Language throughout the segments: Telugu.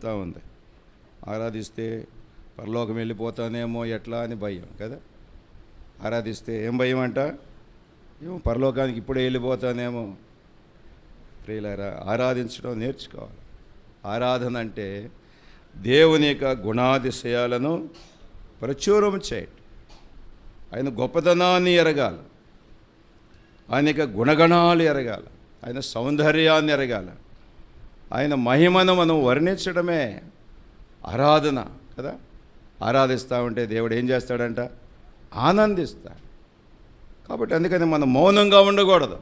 పోతూ ఉంది. ఆరాధిస్తే పరలోకం వెళ్ళిపోతానేమో ఎట్లా అని భయం కదా. ఆరాధిస్తే ఏం భయం అంట? ఏమో పరలోకానికి ఇప్పుడే వెళ్ళిపోతానేమో. ప్రియులారా, ఆరాధించడం నేర్చుకోవాలి. ఆరాధన అంటే దేవుని యొక్క గుణాతిశయాలను ప్రచురం చేయటం, ఆయన గొప్పతనాన్ని ఎరగాలి, ఆయన యొక్క గుణగణాలు ఎరగాలి, ఆయన సౌందర్యాన్ని ఎరగాలి, ఆయన మహిమను మనం వర్ణించడమే ఆరాధన కదా. ఆరాధిస్తూ ఉంటే దేవుడు ఏం చేస్తాడంట? ఆనందిస్తాడు. కాబట్టి అందుకని మనం మౌనంగా ఉండకూడదు.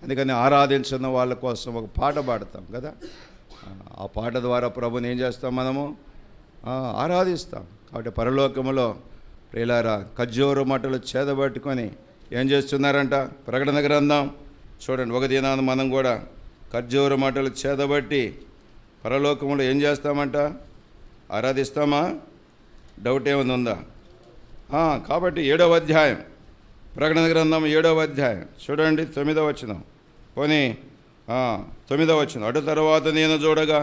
అందుకని ఆరాధించిన వాళ్ళ కోసం ఒక పాట పాడతాం కదా. ఆ పాట ద్వారా ప్రభుని ఏం చేస్తాం? మనము ఆరాధిస్తాం. కాబట్టి పరలోకములో ప్రియులారా ఖర్జూర మట్టలు చేదబట్టుకొని ఏం చేస్తున్నారంట? ప్రకటన గ్రంథం చూడండి, ఒక దినాన మనం కూడా ఖర్జూర మట్టలు చేదబట్టి పరలోకములో ఏం చేస్తామంట? ఆరాధిస్తామా? డౌట్ ఏమైనా ఉందా? కాబట్టి 7వ అధ్యాయం, ప్రకటన గ్రంథం 7వ అధ్యాయం చూడండి, 9వ వచనం. పోనీ 9వ వచనం. అటు తర్వాత నేను చూడగా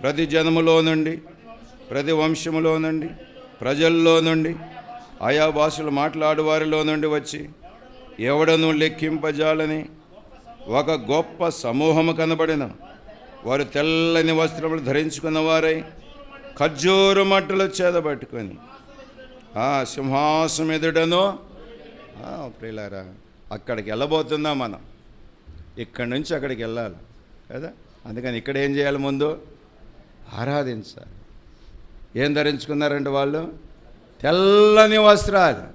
ప్రతి జనములో నుండి, ప్రతి వంశములో నుండి, ప్రజల్లో నుండి, ఆయా భాషలు మాట్లాడు వారిలో నుండి వచ్చి ఎవడను లెక్కింపజాలని ఒక గొప్ప సమూహము కనబడిన వారు తెల్లని వస్త్రములు ధరించుకున్న వారై ఖర్జూర మట్టలు చేదబట్టుకొని సింహాసనం ఎదుటను. ప్రియులారా, అక్కడికి వెళ్ళబోతున్నాం మనం. ఇక్కడి నుంచి అక్కడికి వెళ్ళాలి కదా. అందుకని ఇక్కడ ఏం చేయాలి? ముందు ఆరాధించాలి. ఏం ధరించుకున్నారంటే వాళ్ళు? తెల్లని వస్త్రాలు.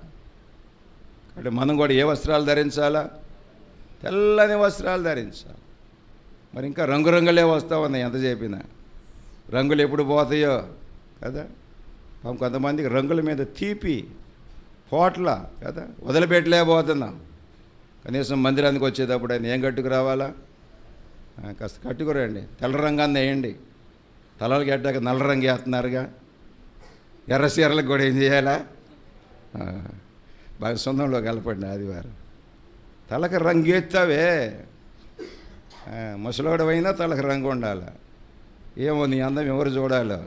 అంటే మనం కూడా ఏ వస్త్రాలు ధరించాలా? తెల్లని వస్త్రాలు ధరించాలి. మరి ఇంకా రంగురంగులే వస్తూ ఉన్నాయి. ఎంత చెప్పినా రంగులు ఎప్పుడు పోతాయో కదా. కొంతమందికి రంగుల మీద తీపి పోట్ల కదా, వదిలిపెట్టలేకపోతున్నాం. కనీసం మందిరానికి వచ్చేటప్పుడు ఆయన ఏం కట్టుకు రావాలా? కాస్త కట్టుకురండి, తెల్ల రంగాన్ని వేయండి. తలలకు ఎట్టాక నల్ల రంగు వేస్తున్నారుగా. ఎర్ర చీరలకు కూడా ఏం చేయాలా? బాగా సొంతంలో కలపండి. ఆదివారం తలకు రంగు ఎత్తావే, ముసలోడవైనా తలకు రంగు ఉండాలి. ఏమో నీ అందం ఎవరు చూడాలో.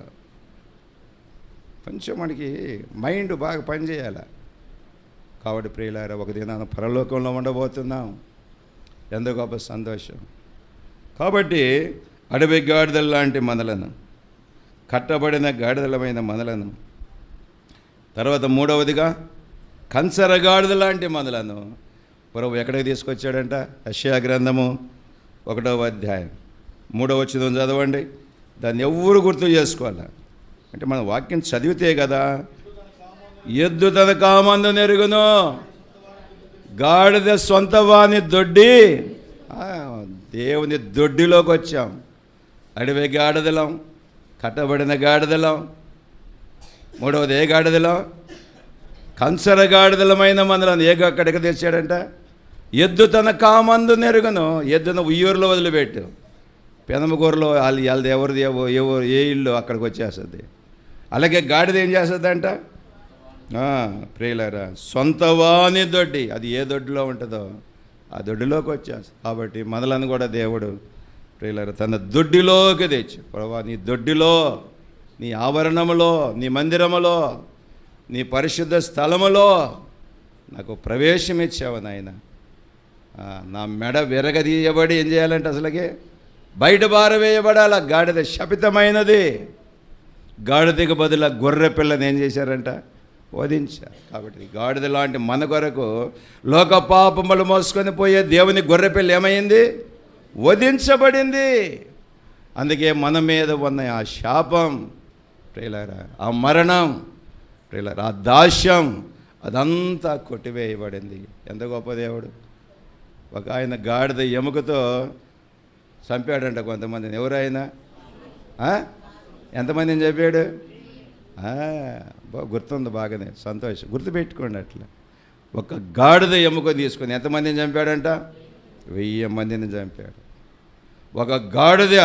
కొంచెం మనకి మైండ్ బాగా పనిచేయాలి. కాబట్టి ప్రియులారా, ఒక దినాన పరలోకంలో ఉండబోతున్నాం. ఎంతో గొప్ప సంతోషం. కాబట్టి అడవి గాడిదల లాంటి మనలను, కట్టబడిన గాడిదలమైన మనలను, తర్వాత 3వదిగా కంచర గాడిద లాంటి మనలను ప్రభు ఎక్కడికి తీసుకొచ్చాడంట? యెషయా గ్రంథము 1వ అధ్యాయం 3వ వచనం చదవండి. దాన్ని ఎవరు గుర్తు చేసుకోవాలి అంటే మన వాక్యం చదివితే కదా. ఎద్దు తన కామందు నెరుగును, గాడిద సొంత వాని దొడ్డి. దేవుని దొడ్డిలోకి వచ్చాం. అడవి గాడిదలం, కట్టబడిన గాడిదలం. 3వది ఏ గాడిదలం? కంచర గాడిదలమైన మనలను అక్కడికి తెచ్చాడంట. ఎద్దు తన కామందు నెరుగును. ఎద్దును ఉయ్యూరులో వదిలిపెట్టు, పెనమకూరులో వాళ్ళది ఎవరిది ఏ ఇల్లు అక్కడికి వచ్చేస్తుంది. అలాగే గాడిద ఏం చేస్తుందంట? ప్రియులారా, సొంతవాని దొడ్డి. అది ఏ దొడ్డిలో ఉంటుందో ఆ దొడ్డిలోకి వచ్చేస్తుంది. కాబట్టి మనలను కూడా దేవుడు ప్రియులారా తన దొడ్డిలోకి తెచ్చి, ప్రభా నీ దొడ్డిలో, నీ ఆవరణములో, నీ మందిరములో, నీ పరిశుద్ధ స్థలములో నాకు ప్రవేశం ఇచ్చావు నాయన. నా మెడ విరగదీయబడి ఏం చేయాలంటే అసలుకి బయట బారవేయబడాల. గాడిద శపితమైనది. గాడిదకి బదులు గొర్రె పిల్లని ఏం చేశారంట? వధించారు. కాబట్టి గాడిద లాంటి మన కొరకు లోక పాపములు మోసుకొని పోయే దేవుని గొర్రె పిల్ల ఏమైంది? వధించబడింది. అందుకే మన మీద ఉన్న ఆ శాపం ప్రియులారా, ఆ మరణం ప్రియులారా, ఆ దాస్యం అదంతా కొట్టివేయబడింది. ఎంత గొప్ప దేవుడు. ఒక ఆయన గాడిద ఎముకతో చంపాడంట కొంతమందిని. ఎవరైనా ఎంతమందిని చెప్పాడు? గుర్తుంది బాగానే, సంతోషం. గుర్తుపెట్టుకోండి. అట్లా ఒక గాడిద ఎముక తీసుకొని ఎంతమందిని చంపాడంట? 1000 మందిని చంపాడు. ఒక గాడిద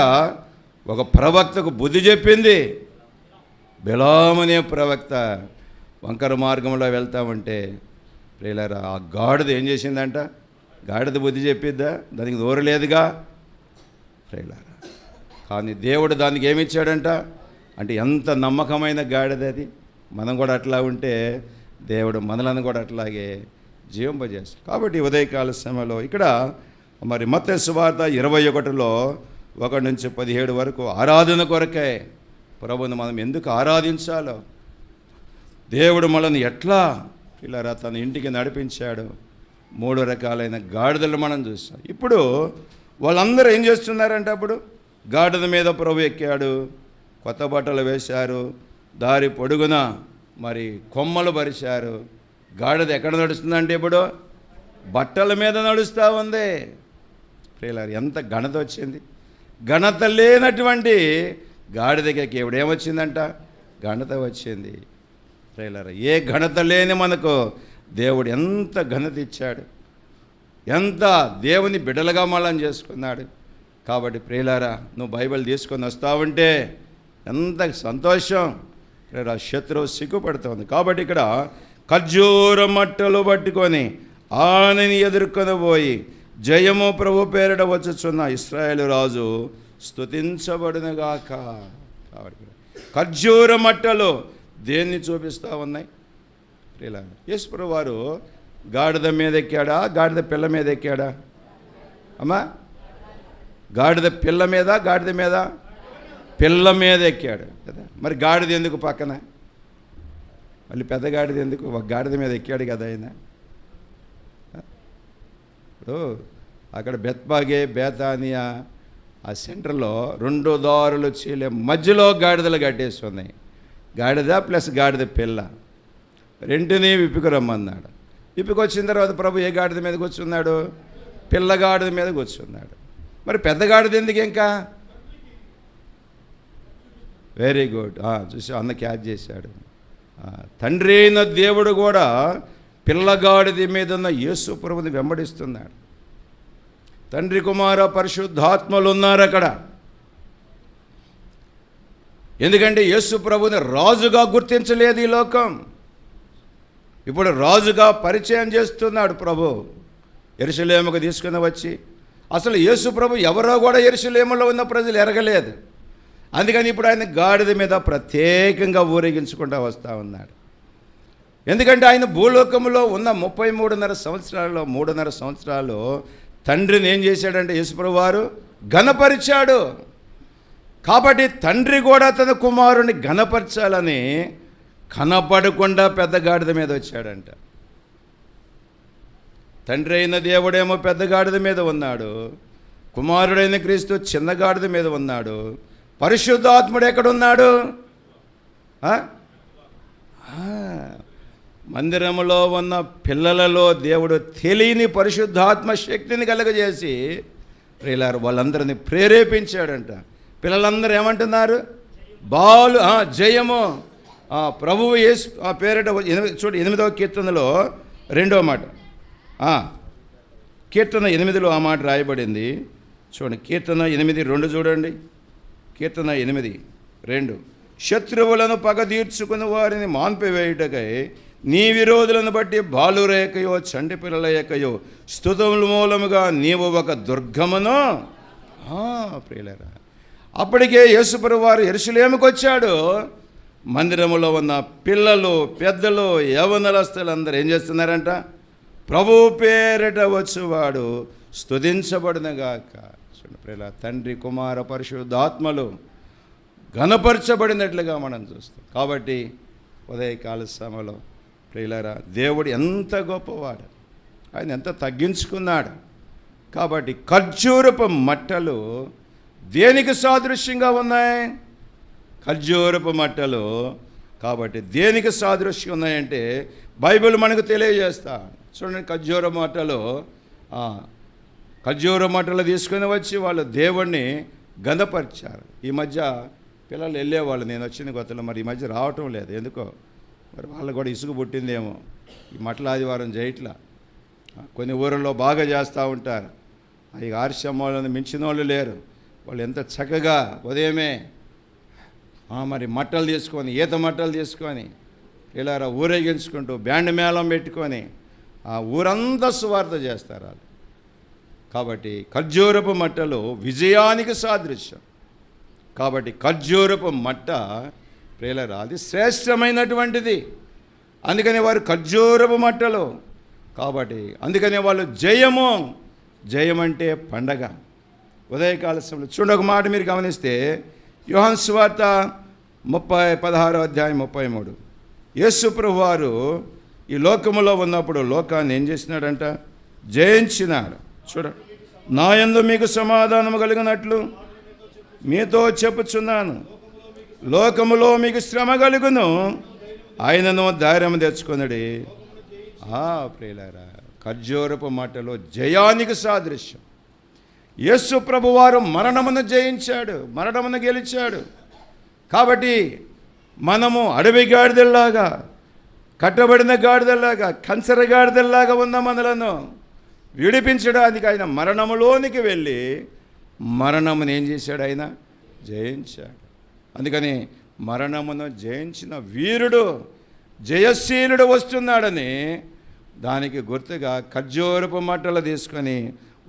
ఒక ప్రవక్తకు బుద్ధి చెప్పింది. బిలామనే ప్రవక్త వంకర మార్గంలో వెళ్తామంటే ప్రియులారా, ఆ గాడిద ఏం చేసిందంట? గాడిద బుద్ధి చెప్పిద్దా? దానికి నోరు లేదుగా ప్రియులారా. కానీ దేవుడు దానికి ఏమిచ్చాడంట అంటే ఎంత నమ్మకమైన గాడిద అది. మనం కూడా అట్లా ఉంటే దేవుడు మనలను కూడా అట్లాగే జీవింపజేస్తాడు. కాబట్టి ఉదయకాల సమయంలో ఇక్కడ మరి మత్తయి సువార్త 21లో 1-17 వరకు ఆరాధన కొరకే ప్రభువును మనం ఎందుకు ఆరాధించాలో, దేవుడు మనల్ని ఎట్లా ఇలా తన ఇంటికి నడిపించాడు, 3 రకాలైన గాడిదలు మనం చూస్తాం. ఇప్పుడు వాళ్ళందరూ ఏం చేస్తున్నారంటే అప్పుడు గాడిద మీద ప్రభు ఎక్కాడు, కొత్త బట్టలు వేశారు, దారి పొడుగున మరి కొమ్మలు పరిచారు. గాడిద ఎక్కడ నడుస్తుందంటే ఇప్పుడు బట్టల మీద నడుస్తూ ఉంది. ప్రియులారా, ఎంత ఘనత వచ్చింది. ఘనత లేనటువంటి గాడిదకి ఇప్పుడు ఏమొచ్చిందంట? ఘనత వచ్చింది. ప్రియులారా, ఏ ఘనత లేని మనకు దేవుడు ఎంత ఘనత ఇచ్చాడు, ఎంత దేవుని బిడ్డలుగా మనల్ని చేసుకున్నాడు. కాబట్టి ప్రియులారా, నువ్వు బైబిల్ తీసుకొని వస్తావంటే ఎంత సంతోషం. ప్రియులారా, శత్రువు సిగ్గుపడుతుంది. కాబట్టి ఇక్కడ ఖర్జూర మట్టలు పట్టుకొని ఆనని ఎదుర్కొని పోయి జయము ప్రభు పేరిట వచ్చుచున్న ఇశ్రాయేలు రాజు స్తుతించబడునుగాక. కాబట్టి ఖర్జూర మట్టలు దేన్ని చూపిస్తూ ఉన్నాయి? ప్రియులారా, యేసు ప్రభు వారు గాడిద మీద ఎక్కాడా, గాడిద పిల్ల మీద ఎక్కాడా? అమ్మా, గాడిద పిల్ల మీద, గాడిద మీద పిల్ల మీద ఎక్కాడు కదా. మరి గాడిద ఎందుకు పక్కన? మళ్ళీ పెద్ద గాడిద ఎందుకు? ఒక గాడిద మీద ఎక్కాడు కదా ఆయన. ఇప్పుడు అక్కడ బెత్బాగే బేతానియా ఆ సెంటర్లో 2 దారులు చీలే మధ్యలో గాడిదలు కట్టేసి ఉన్నాయి. గాడిద ప్లస్ గాడిద పిల్ల రెంటిని విప్పుకురమ్మన్నాడు. విప్పుకొచ్చిన తర్వాత ప్రభు ఏ గాడిద మీద కూర్చున్నాడు? పిల్ల గాడిద మీద కూర్చున్నాడు. మరి పెద్ద గాడిద ఎందుకు ఇంకా? వెరీ గుడ్, చూసి అన్న క్యాచ్ చేశాడు. తండ్రి అయిన దేవుడు కూడా పిల్లగాడిది మీద ఉన్న యేసు ప్రభుని వెంబడిస్తున్నాడు. తండ్రి కుమార పరిశుద్ధాత్మలు ఉన్నారు అక్కడ. ఎందుకంటే యేసు ప్రభుని రాజుగా గుర్తించలేదు ఈ లోకం. ఇప్పుడు రాజుగా పరిచయం చేస్తున్నాడు ప్రభు. యెరూషలేముకు తీసుకుని వచ్చి, అసలు యేసు ప్రభు ఎవరో కూడా యెరూషలేములో ఉన్న ప్రజలు ఎరగలేదు. అందుకని ఇప్పుడు ఆయన గాడిద మీద ప్రత్యేకంగా ఊరేగించుకుంటూ వస్తూ ఉన్నాడు. ఎందుకంటే ఆయన భూలోకంలో ఉన్న 33.5 సంవత్సరాల్లో 3.5 సంవత్సరాలు తండ్రిని ఏం చేశాడంటే యేసుప్రభు వారు ఘనపరిచాడు. కాబట్టి తండ్రి కూడా తన కుమారుని ఘనపరచాలని కనపడకుండా పెద్ద గాడిద మీద వచ్చాడంట. తండ్రి అయిన దేవుడేమో పెద్ద గాడిద మీద ఉన్నాడు, కుమారుడైన క్రీస్తు చిన్న గాడిద మీద ఉన్నాడు. పరిశుద్ధాత్ముడు ఎక్కడున్నాడు? మందిరంలో ఉన్న పిల్లలలో దేవుడు తెలియని పరిశుద్ధాత్మ శక్తిని కలుగజేసి ప్రియులారా వాళ్ళందరినీ ప్రేరేపించాడంట. పిల్లలందరూ ఏమంటున్నారు? బాలు జయము ప్రభువు యేసు పేరిట. చూడు 8వ కీర్తనలో 2వ మాట, కీర్తన 8లో ఆ మాట రాయబడింది. చూడండి, కీర్తన 8:2 చూడండి. కీర్తన 8:2 శత్రువులను పగ తీర్చుకుని వారిని మాన్పివేయుటకై నీ విరోధులను బట్టి బాలురేకయో చంటి పిల్లల ఏకయో స్తుతముల మూలముగా నీవు ఒక దుర్గమును. ప్రియులారా, అప్పటికే యేసుప్రభు వారు యెరూషలేముకు వచ్చాడు. మందిరములో ఉన్న పిల్లలు, పెద్దలు, యవ్వనస్తులందరూ ఏం చేస్తున్నారంట? ప్రభు పేరిట వచ్చువాడు స్తుతించబడునుగాక. ప్రియులారా, తండ్రి కుమార పరిశుద్ధాత్మలు ఘనపరచబడినట్లుగా మనం చూస్తాం. కాబట్టి ఉదయకాల సమయంలో ప్రియులారా, దేవుడు ఎంత గొప్పవాడు, ఆయన ఎంత తగ్గించుకున్నాడు. కాబట్టి ఖర్జూరపు మట్టలు దేనికి సాదృశ్యంగా ఉన్నాయి? ఖర్జూరపు మట్టలు కాబట్టి దేనికి సాదృశ్యం ఉన్నాయంటే బైబిల్ మనకు తెలియజేస్తా. చూడండి, ఖర్జూర మట్టలు తీసుకుని వచ్చి వాళ్ళు దేవుణ్ణి గంధపరిచారు. ఈ మధ్య పిల్లలు వెళ్ళేవాళ్ళు, నేను వచ్చిన కొత్తలో, మరి ఈ మధ్య రావటం లేదు ఎందుకో. మరి వాళ్ళు కూడా ఇసుగు పుట్టిందేమో ఈ మట్టల ఆదివారం చేయట్లా. కొన్ని ఊళ్ళలో బాగా చేస్తూ ఉంటారు. ఈ ఆర్షమ్మలను మించిన వాళ్ళు లేరు. వాళ్ళు ఎంత చక్కగా ఉదయమే మరి మట్టలు తీసుకొని, ఈత మట్టలు తీసుకొని ఇలా ఊరేగించుకుంటూ బ్యాండ్ మేళం పెట్టుకొని ఆ ఊరంతా సువార్త చేస్తారు వాళ్ళు. కాబట్టి ఖర్జూరపు మట్టలు విజయానికి సాదృశ్యం. కాబట్టి ఖర్జూరపు మట్ట ప్రియులారా అది శ్రేష్టమైనటువంటిది. అందుకని వారు ఖర్జూరపు మట్టలు. కాబట్టి అందుకనే వాళ్ళు జయం అంటే పండగ. ఉదయకాల సమయంలో చూడండి, ఒక మాట మీరు గమనిస్తే యోహాను సువార్త 16:33 యేసు ప్రభువు వారు ఈ లోకములో ఉన్నప్పుడు లోకాన్ని ఏం చేసినాడంట? జయించినాడు. చూడండి, నా యందు మీకు సమాధానము కలిగినట్లు మీతో చెప్పుచున్నాను, లోకములో మీకు శ్రమ కలుగును, ఆయనను ధైర్యం తెచ్చుకొనుడి. ప్రియులారా, ఖర్జూరపు మాటలో జయానికి సాదృశ్యం. యేసు ప్రభువారు మరణమును జయించాడు, మరణమును గెలిచాడు. కాబట్టి మనము అడవి గాడిదల్లాగా, కట్టబడిన గాడిదల్లాగా, కంచర గాడిదల్లాగా ఉన్న మనలను విడిపించడానికి ఆయన మరణములోనికి వెళ్ళి మరణమును ఏం చేశాడు? ఆయన జయించాడు. అందుకని మరణమును జయించిన వీరుడు, జయశీలుడు వస్తున్నాడని దానికి గుర్తుగా ఖర్జూరపు మట్టలు తీసుకొని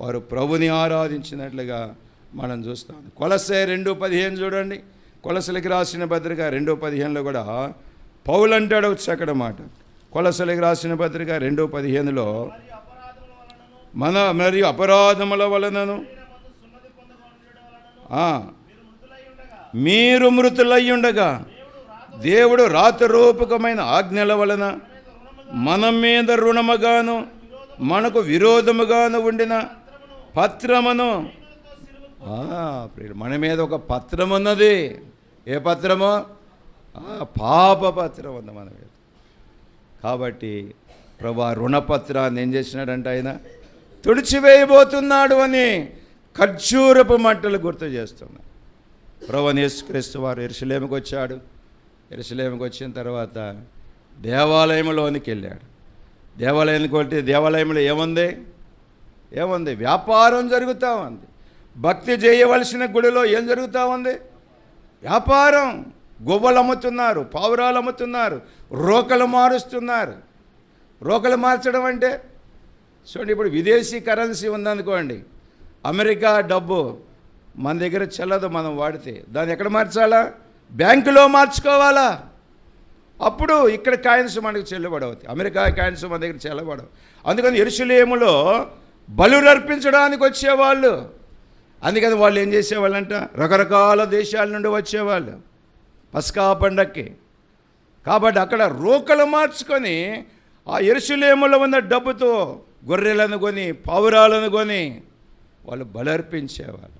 వారు ప్రభుని ఆరాధించినట్లుగా మనం చూస్తాం. కొలస్సే 2:15 చూడండి. కొలసలకి రాసిన పత్రిక 2:15లో కూడా పౌలు అంటాడు ఒక చక్కటి మాట. కొలసలకి రాసిన పత్రిక 2:15లో మరియు అపరాధముల వలనను మీరు మృతులయ్యుండగా దేవుడు రాతరూపకమైన ఆజ్ఞల వలన మన మీద రుణముగాను మనకు విరోధముగాను ఉండిన పత్రమును, మన మీద ఒక పత్రం ఉన్నది. ఏ పత్రమో? పాప పత్రం ఉంది మన మీద. కాబట్టి ప్రభు రుణపత్రాన్ని ఏం చేసినాడంటే ఆయన తుడిచివేయబోతున్నాడు అని ఖర్జూరపు మట్టలు గుర్తు చేస్తున్నాడు. ప్రభువైన యేసుక్రీస్తు వారు యెరూషలేముకు వచ్చాడు. యెరూషలేముకు వచ్చిన తర్వాత దేవాలయంలోనికి వెళ్ళాడు. దేవాలయానికి వెళ్తే దేవాలయంలో ఏముంది? వ్యాపారం జరుగుతూ ఉంది. భక్తి చేయవలసిన గుడిలో ఏం జరుగుతూ ఉంది? వ్యాపారం. గువ్వలు అమ్ముతున్నారు, పావురాలు అమ్ముతున్నారు, రోకలు మారుస్తున్నారు. రోకలు మార్చడం అంటే చూడండి, ఇప్పుడు విదేశీ కరెన్సీ ఉందనుకోండి, అమెరికా డబ్బు మన దగ్గర చెల్లదు, మనం వాడితే దాన్ని ఎక్కడ మార్చాలా? బ్యాంకులో మార్చుకోవాలా. అప్పుడు ఇక్కడ కాయిన్స్ మనకు చెల్లుబడవుతాయి, అమెరికా కాయిన్స్ మన దగ్గర చెల్లబడవు. అందుకని యెరూషలేములో బలులు అర్పించడానికి వచ్చేవాళ్ళు. అందుకని వాళ్ళు ఏం చేసేవాళ్ళంట? రకరకాల దేశాల నుండి వచ్చేవాళ్ళు పస్కా పండక్కి. కాబట్టి అక్కడ రోకలు మార్చుకొని ఆ యెరూషలేములో ఉన్న డబ్బుతో గొర్రెలను కొని, పావురాలను కొని వాళ్ళు బలర్పించేవాళ్ళు.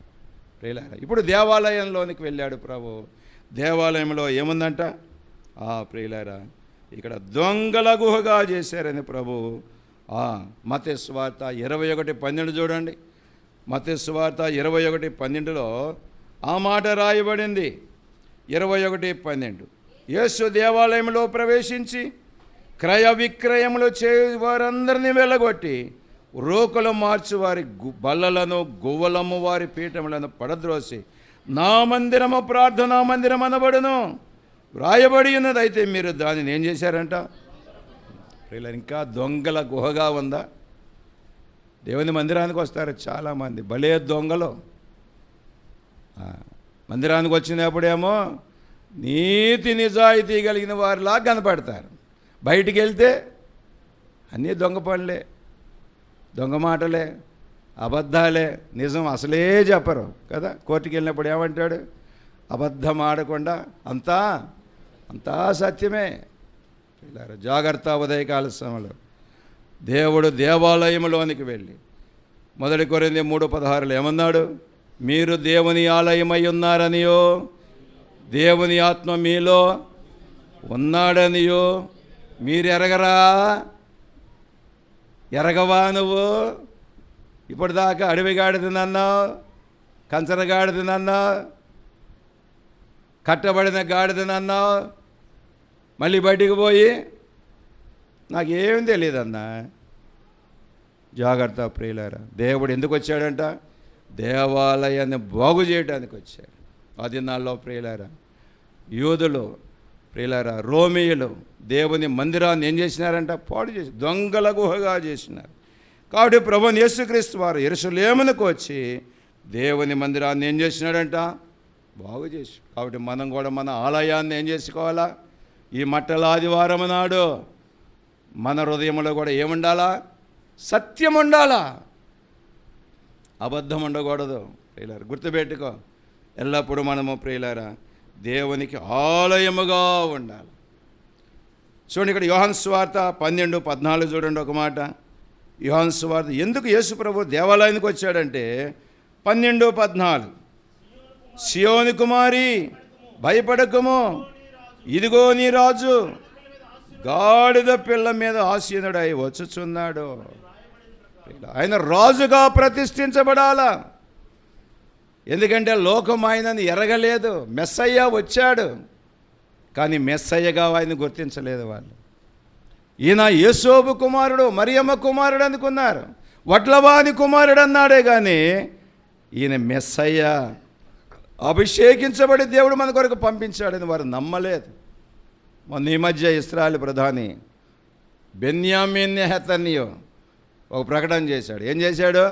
ప్రియులారా, ఇప్పుడు దేవాలయంలోనికి వెళ్ళాడు ప్రభు. దేవాలయంలో ఏముందంట? ప్రియులారా, ఇక్కడ దొంగల గుహగా చేశారని ప్రభు. మత్తయి సువార్త 21:12 చూడండి. మత్తయి సువార్త 21:12లో ఆ మాట రాయబడింది. 21:12 యేసు దేవాలయంలో ప్రవేశించి క్రయ విక్రయములు చేయ వారందరినీ వెళ్ళగొట్టి రోకలు మార్చి వారి బల్లలను, గువ్వలము వారి పీఠములను పడద్రోసి నా మందిరము ప్రార్థనా మందిరం అనబడును వ్రాయబడి ఉన్నది. అయితే మీరు దానిని ఏం చేశారంట? ఇంకా దొంగల గుహగా ఉందా? దేవుని మందిరానికి వస్తారు చాలామంది, భలే దొంగలు. మందిరానికి వచ్చినప్పుడేమో నీతి నిజాయితీ కలిగిన వారిలా కనపడతారు. బయటికి వెళ్తే అన్నీ దొంగ పనులే, దొంగ మాటలే, అబద్ధాలే, నిజం అసలే చెప్పరు కదా. కోర్టుకి వెళ్ళినప్పుడు ఏమంటాడు? అబద్ధం ఆడకుండా అంతా సత్యమే. జాగ్రత్త. ఉదయకాల సమయంలో దేవుడు దేవాలయంలోనికి వెళ్ళి 1 కొరింథీ 3:16 ఏమన్నాడు? మీరు దేవుని ఆలయమై ఉన్నారనియో, దేవుని ఆత్మ మీలో ఉన్నాడనియో మీరు ఎరగవా? నువ్వు ఇప్పటిదాకా అడవిగాడిదనన్నావు, కంచరగాడిదనన్నావు, కట్టబడిన గాడిదనన్నావు. మళ్ళీ బయటికి పోయి నాకేం తెలియదన్నా. జాగ్రత్త ప్రియులారా. దేవుడు ఎందుకు వచ్చాడంట? దేవాలయాన్ని బాగు చేయడానికి వచ్చాడు. ఆ దినాల్లో ప్రియులారా, యూదులు ప్రియులారా, రోమియులు దేవుని మందిరాన్ని ఏం చేసినారంట? పాడు చేసి దొంగల గుహగా చేసినారు. కాబట్టి ప్రభువైన యేసుక్రీస్తు వారు యెరూషలేమునకు వచ్చి దేవుని మందిరాన్ని ఏం చేసినాడంట? బాగు చేసి. కాబట్టి మనం కూడా మన ఆలయాన్ని ఏం చేసుకోవాలా? ఈ మట్టల ఆదివారం నాడు మన హృదయంలో కూడా ఏముండాలా? సత్యం ఉండాలా, అబద్ధం ఉండకూడదు. ప్రియులారా గుర్తుపెట్టుకో, ఎల్లప్పుడూ మనము ప్రియులారా దేవునికి ఆలయముగా ఉండాలి. చూడండి, ఇక్కడ యోహాను సువార్త 12:14 చూడండి ఒక మాట. యోహాను సువార్త ఎందుకు యేసు ప్రభు దేవాలయానికి వచ్చాడంటే 12:14, సియోను కుమారి భయపడకుము, ఇదిగో నీ రాజు గాడిద పిల్ల మీద ఆసీనుడై వచ్చుచున్నాడు. ఆయన రాజుగా ప్రతిష్ఠించబడాలా. ఎందుకంటే లోకం ఆయనని ఎరగలేదు. మెస్సయ్య వచ్చాడు, కానీ మెస్సయ్యగా ఆయన గుర్తించలేదు వాళ్ళు. ఈయన యేసోబు కుమారుడు, మరియమ్మ కుమారుడు అనుకున్నారు. వడ్లవాని కుమారుడు అన్నాడే కానీ ఈయన మెస్సయ్య, అభిషేకించబడి దేవుడు మన కొరకు పంపించాడని వారు నమ్మలేదు. మొన్న ఈ మధ్య ఇశ్రాయేలు ప్రధాని బెన్యామిన్ నెతన్యాహు ఒక ప్రకటన చేశాడు. ఏం చేశాడు?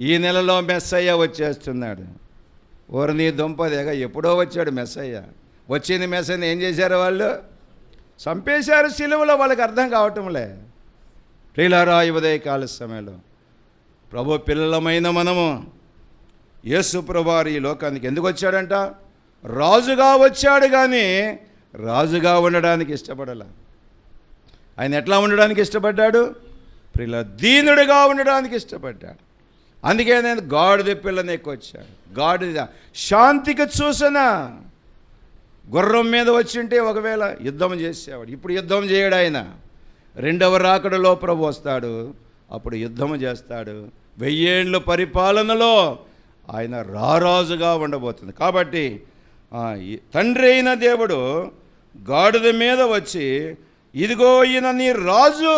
ఈ నెలలో మెస్సయ్య వచ్చేస్తున్నాడు. ఓరు నీ దుంపదేగా, ఎప్పుడో వచ్చాడు మెస్సయ్య. వచ్చిన మెస్సయ్యని ఏం చేశారు వాళ్ళు? చంపేశారు సిలువలో. వాళ్ళకి అర్థం కావటంలే. ప్రియులారా, ఈ ఉదయకాల సమయంలో ప్రభు పిల్లలమైన మనము యేసు ప్రభువారు ఈ లోకానికి ఎందుకు వచ్చాడంట? రాజుగా వచ్చాడు, కానీ రాజుగా ఉండడానికి ఇష్టపడాల. ఆయన ఎట్లా ఉండడానికి ఇష్టపడ్డాడు? ప్రియుల దీనుడిగా ఉండడానికి ఇష్టపడ్డాడు. అందుకే నేను గాడిద పిల్లని ఎక్కువచ్చాడు. గాడిద శాంతికి సూచన. గుర్రం మీద వచ్చింటే ఒకవేళ యుద్ధం చేసేవాడు. ఇప్పుడు యుద్ధం చేయడు ఆయన. రెండవ రాకడలో ప్రభు వస్తాడు, అప్పుడు యుద్ధము చేస్తాడు. 1000 ఏళ్ళ పరిపాలనలో ఆయన రారాజుగా ఉండబోతుంది. కాబట్టి తండ్రి అయిన దేవుడు గాడిద మీద వచ్చి ఇదిగో ఈయన నీ రాజు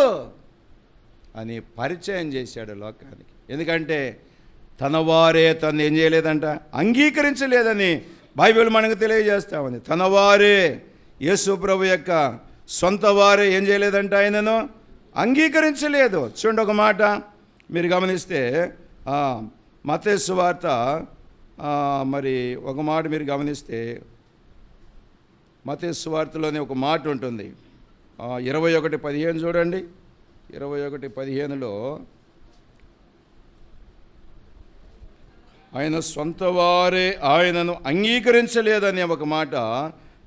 అని పరిచయం చేశాడు లోకానికి. ఎందుకంటే తన వారే తను ఏం చేయలేదంట? అంగీకరించలేదని బైబిల్ మనకు తెలియజేస్తామని. తన వారే, యేసు ప్రభు యొక్క సొంత వారే ఏం చేయలేదంట? ఆయనను అంగీకరించలేదు. చూడండి ఒక మాట మీరు గమనిస్తే మత్తయి సువార్త మరి ఒక మాట మీరు గమనిస్తే మత్తయి సువార్తలోనే ఒక మాట ఉంటుంది. 21:15 చూడండి. 21:15లో ఆయన సొంత వారే ఆయనను అంగీకరించలేదనే ఒక మాట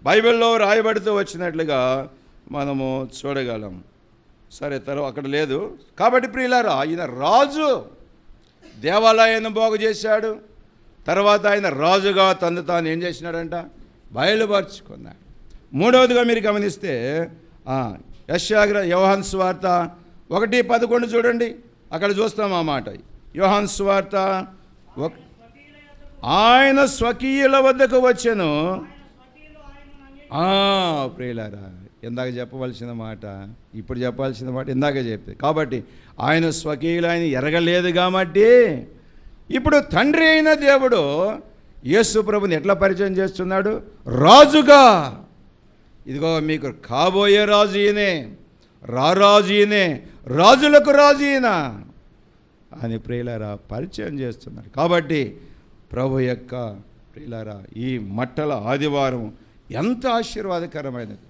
బైబిల్లో రాయబడుతూ వచ్చినట్లుగా మనము చూడగలం. సరే, తర్వాత అక్కడ లేదు. కాబట్టి ప్రియులారా, ఆయన రాజు, దేవాలయాన్ని బాగు చేశాడు. తర్వాత ఆయన రాజుగా తను తాను ఏం చేసినాడంట? బయలుపరుచుకున్నాడు. మూడవదిగా మీరు గమనిస్తే యోహాను సువార్త 1:11 చూడండి. అక్కడ చూస్తాం ఆ మాట. యోహాను సువార్త ఆయన స్వకీయుల వద్దకు వచ్చెను. ప్రియులారా, ఇందాక చెప్పవలసిన మాట ఇప్పుడు చెప్పాల్సిన మాట ఇందాక చెప్పి. కాబట్టి ఆయన స్వకీయులు ఆయన ఎరగలేదు కాబట్టి ఇప్పుడు తండ్రి అయిన దేవుడు యేసు ప్రభుని ఎట్లా పరిచయం చేస్తున్నాడు? రాజుగా. ఇదిగో మీకు కాబోయే రాజు ఈయనే, రారాజు ఈయనే, రాజులకు రాజు ఈయన అని ప్రియులారా పరిచయం చేస్తున్నారు. కాబట్టి ప్రభు యొక్క ప్రియులారా ఈ మట్టల ఆదివారం ఎంత ఆశీర్వాదకరమైనది.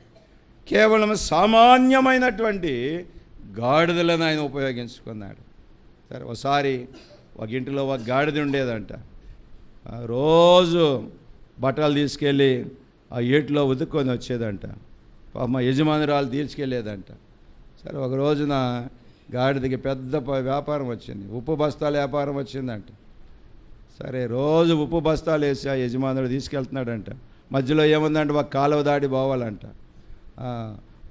కేవలం సామాన్యమైనటువంటి గాడిదలను ఆయన ఉపయోగించుకున్నాడు. సరే, ఒకసారి ఒక ఇంటిలో ఒక గాడిద ఉండేదంట. రోజు బట్టలు తీసుకెళ్ళి ఆ ఏటిలో ఉతుక్కొని వచ్చేదంట. మా యజమానురాలు తీసుకెళ్ళేదంట. సరే, ఒక రోజున గాడిదకి పెద్ద వ్యాపారం వచ్చింది, ఉప్పు బస్తాల వ్యాపారం వచ్చిందంట. సరే, రోజు ఉప్పు బస్తాలు వేసి ఆ యజమానుడు తీసుకెళ్తున్నాడంట. మధ్యలో ఏముందంటే ఒక కాలువ దాడి పోవాలంట.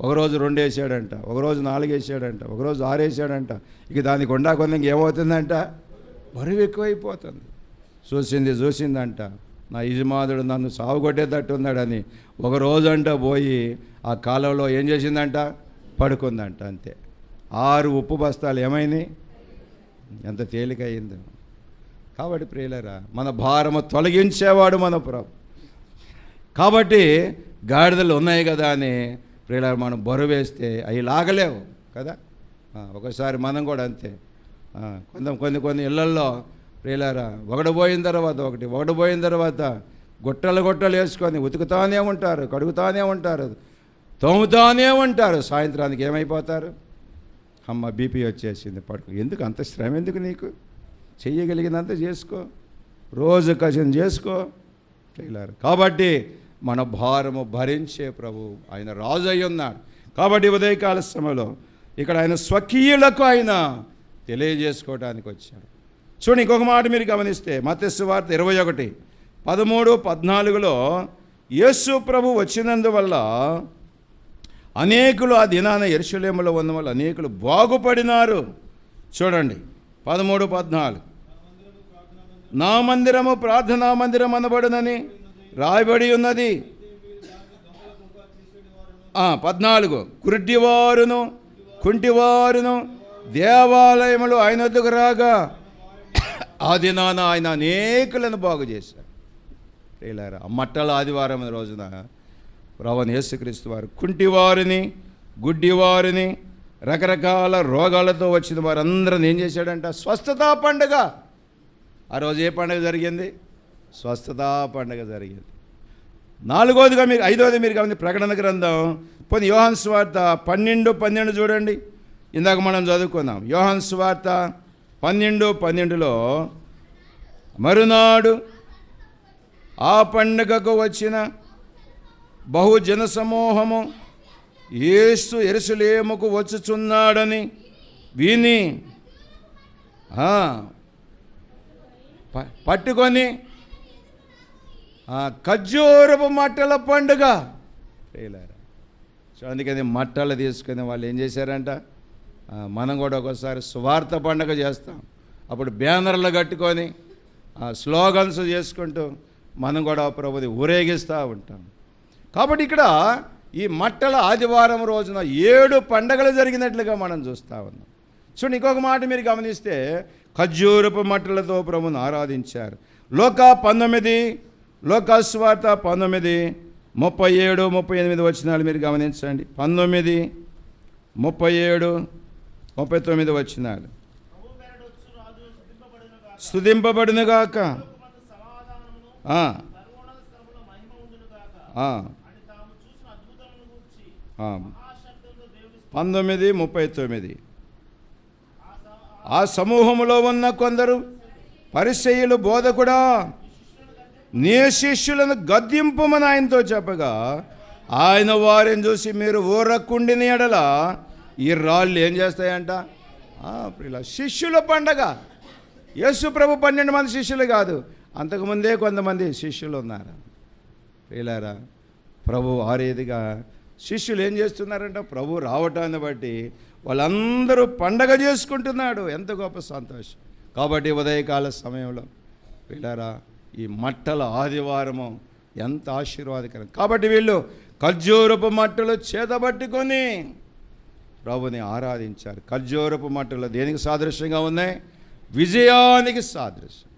ఒకరోజు 2 వేసాడంట, ఒకరోజు 4 వేసాడంట, ఒకరోజు 6 వేసాడంట. ఇక దానికి కొండా కొంత ఏమవుతుందంట? బరువు ఎక్కువైపోతుంది. చూసిందంట, నా యజమానుడు నన్ను సాగుకొట్టేటట్టు ఉన్నాడని ఒకరోజు అంట పోయి ఆ కాలువలో ఏం చేసిందంట? పడుకుందంట. అంతే. 6 ఉప్పు బస్తాలు ఏమైనాయి? ఎంత తేలికయిందో. కాబట్టి ప్రియులారా, మన భారము తొలగించేవాడు మన ప్రభు. కాబట్టి గాడిదలు ఉన్నాయి కదా అని ప్రియులారా మనం బరువు వేస్తే అవి లాగలేవు కదా. ఒకసారి మనం కూడా అంతే. కొన్ని ఇళ్లల్లో ప్రియులారా ఒకటి పోయిన తర్వాత గుట్టలు వేసుకొని ఉతుకుతానే ఉంటారు, కడుగుతానే ఉంటారు, తోముతానే ఉంటారు. సాయంత్రానికి ఏమైపోతారు? అమ్మ బీపీ వచ్చేసింది, పడుకో. ఎందుకు అంత శ్రమ? ఎందుకు నీకు? చెయ్యగలిగినంత చేసుకో, రోజు కషం చేసుకో. కాబట్టి మన భారము భరించే ప్రభు ఆయన రాజు అయి ఉన్నాడు. కాబట్టి ఉదయకాల సమయంలో ఇక్కడ ఆయన స్వకీయులకు ఆయన తెలియజేసుకోవడానికి వచ్చాడు. చూడండి, ఇంకొక మాట మీరు గమనిస్తే మత్తయి సువార్త 21:13-14 యేసు ప్రభు వచ్చినందువల్ల అనేకులు ఆ దినాన యెరూషలేములో ఉన్న వాళ్ళు అనేకులు బాగుపడినారు. చూడండి 13-14, నా మందిరము ప్రార్థనా మందిరం అనబడునని రాయబడి ఉన్నది. 14, కురుటివారును కుంటివారును దేవాలయములు ఆయన వద్దకు రాగా ఆ దినాన ఆయన అనేకులను బాగు చేశారు. మట్టల ఆదివారం రోజున ప్రభువైన యేసుక్రీస్తు వారు కుంటివారిని, గుడ్డివారిని, రకరకాల రోగాలతో వచ్చిన వారందరిని ఏం చేశాడంట? స్వస్థతా పండుగ. ఆ రోజు ఏ పండుగ జరిగింది? స్వస్థతా పండుగ జరిగింది. 5వది మీరు గమని ప్రకటన గ్రంథం పోనీ యోహాను సువార్త 12:12 చూడండి. ఇందాక మనం చదువుకున్నాం. యోహాను సువార్త 12:12 మరునాడు ఆ పండుగకు వచ్చిన బహుజన సమూహము యేసు యెరూషలేముకు వచ్చుచున్నాడని విని పట్టుకొని ఖర్జూరపు మట్టల పండుగ. సో అందుకని మట్టలు తీసుకుని వాళ్ళు ఏం చేశారంట? మనం కూడా ఒకసారి సువార్త పండుగ చేస్తాం. అప్పుడు బ్యానర్లు కట్టుకొని స్లోగన్స్ చేసుకుంటూ మనం కూడా ప్రభుని ఊరేగిస్తూ ఉంటాం. కాబట్టి ఇక్కడ ఈ మట్టల ఆదివారం రోజున 7 పండగలు జరిగినట్లుగా మనం చూస్తూ ఉన్నాం. చూడండి, ఇంకొక మాట మీరు గమనిస్తే ఖర్జూరపు మట్టలతో ప్రభుని ఆరాధించారు. లోకా సువార్త 19:37-38 వచనాలు మీరు గమనించండి. 19:37-39 వచనాలు. స్తుతింపబడునుగాక, 19:39 ఆ సమూహములో ఉన్న కొందరు పరిసయ్యులు, బోధకుడా నీ శిష్యులను గద్దింపుమని ఆయనతో చెప్పగా ఆయన వారిని చూసి మీరు ఊరకుండిన ఎడల ఈ రాళ్ళు ఏం చేస్తాయంట? శిష్యుల పండగ. యేసు ప్రభు 12 మంది శిష్యులు కాదు, అంతకుముందే కొంతమంది శిష్యులు ఉన్నారు. ప్రియులారా, ప్రభు ఆరేదిగా శిష్యులు ఏం చేస్తున్నారంట? ప్రభు రావటాన్ని బట్టి వాళ్ళందరూ పండగ చేసుకుంటున్నాడు. ఎంత గొప్ప సంతోషం. కాబట్టి ఉదయకాల సమయంలో ప్రియులారా, ఈ మట్టల ఆదివారము ఎంత ఆశీర్వాదకరం. కాబట్టి వీళ్ళు ఖర్జూరపు మట్టలు చేతబట్టుకొని ప్రభుని ఆరాధించారు. ఖర్జూరపు మట్టలు దేనికి సాదృశ్యంగా ఉన్నాయి? విజయానికి సాదృశ్యం.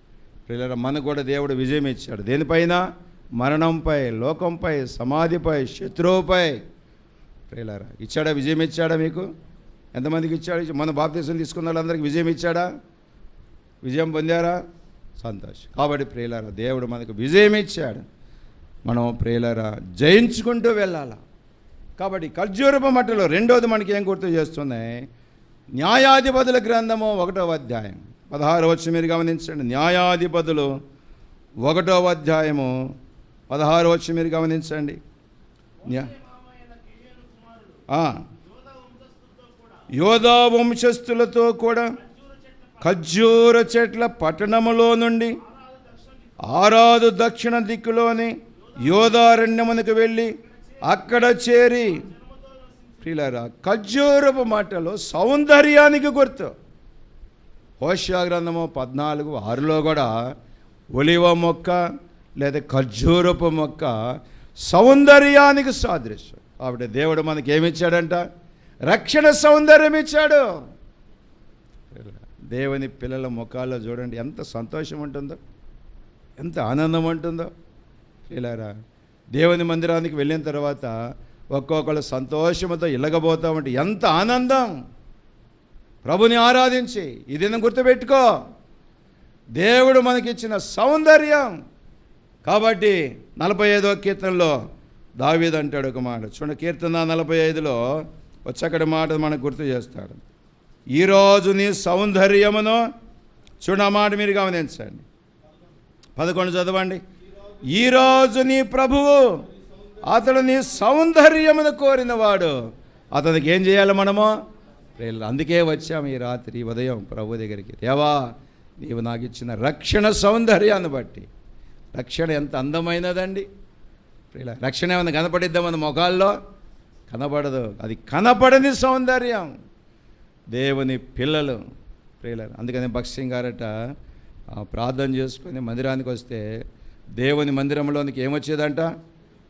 ప్రియులారా, మనకు కూడా దేవుడు విజయం ఇచ్చాడు. దేనిపైన? మరణంపై, లోకంపై, సమాధిపై, శత్రువుపై. ప్రియులారా, ఇచ్చాడా? విజయం ఇచ్చాడా? మీకు ఎంతమందికి ఇచ్చాడు? మన బాప్తిసం తీసుకున్న వాళ్ళందరికీ విజయం ఇచ్చాడా? విజయం పొందారా? సంతోషం. కాబట్టి ప్రియులారా, దేవుడు మనకు విజయం ఇచ్చాడు. మనం ప్రియులారా జయించుకుంటూ వెళ్ళాలా. కాబట్టి ఖర్జూరపు మట్టలు. రెండోది మనకి ఏం గుర్తు చేస్తున్నాయి? న్యాయాధిపతుల గ్రంథము 1వ అధ్యాయం 16 వచ్చి మీరు గమనించండి. న్యాయాధిపతులు 1వ అధ్యాయము 16 వచ్చి మీరు గమనించండి. యోధా వంశస్థులతో కూడా ఖర్జూర చెట్ల పట్టణములో నుండి ఆరాదు దక్షిణ దిక్కులోని యోధారణ్యమునకు వెళ్ళి అక్కడ చేరి. ప్రియులారా, ఖర్జూరపు మట్టలు సౌందర్యానికి గుర్తు. హోషేయ గ్రంథము 14:6 కూడా ఒలివ మొక్క లేదా ఖర్జూరపు మొక్క సౌందర్యానికి సాదృశ్యం. కాబట్టి దేవుడు మనకి ఏమిచ్చాడంట? రక్షణ సౌందర్యం ఇచ్చాడు. దేవుని పిల్లల ముఖాల్లో చూడండి ఎంత సంతోషం ఉంటుందో, ఎంత ఆనందం ఉంటుందో. ఇలారా దేవుని మందిరానికి వెళ్ళిన తర్వాత ఒక్కొక్కరు సంతోషంతో ఇళ్ళగబోతూ ఉంటే ఎంత ఆనందం. ప్రభుని ఆరాధించి ఇది గుర్తుపెట్టుకో, దేవుడు మనకిచ్చిన సౌందర్యం కాబట్టి 45వ కీర్తనలో దావీదు అంటాడు ఒక మాట. చూడండి, కీర్తన 45లో ఒక చక్కటి మాట మనకు గుర్తు చేస్తాడు. ఈరోజు నీ సౌందర్యమును, చూడండి ఆ మాట మీరు గమనించండి. 11 చదవండి. ఈరోజు నీ ప్రభువు అతడు నీ సౌందర్యమును కోరినవాడు. అతనికి ఏం చేయాలి మనము? అందుకే వచ్చాము ఈ రాత్రి ఉదయం ప్రభు దగ్గరికి. దేవా, నీవు నాకు ఇచ్చిన రక్షణ సౌందర్యాన్ని బట్టి. రక్షణ ఎంత అందమైనదండి. రక్షణ ఏమైనా కనపడిద్దాం మన ముఖాల్లో? కనపడదు. అది కనపడని సౌందర్యం దేవుని పిల్లలు ప్రియులారా. అందుకని భక్సింగ్ గారట ప్రార్థన చేసుకుని మందిరానికి వస్తే దేవుని మందిరంలోనికి ఏమొచ్చేదంట?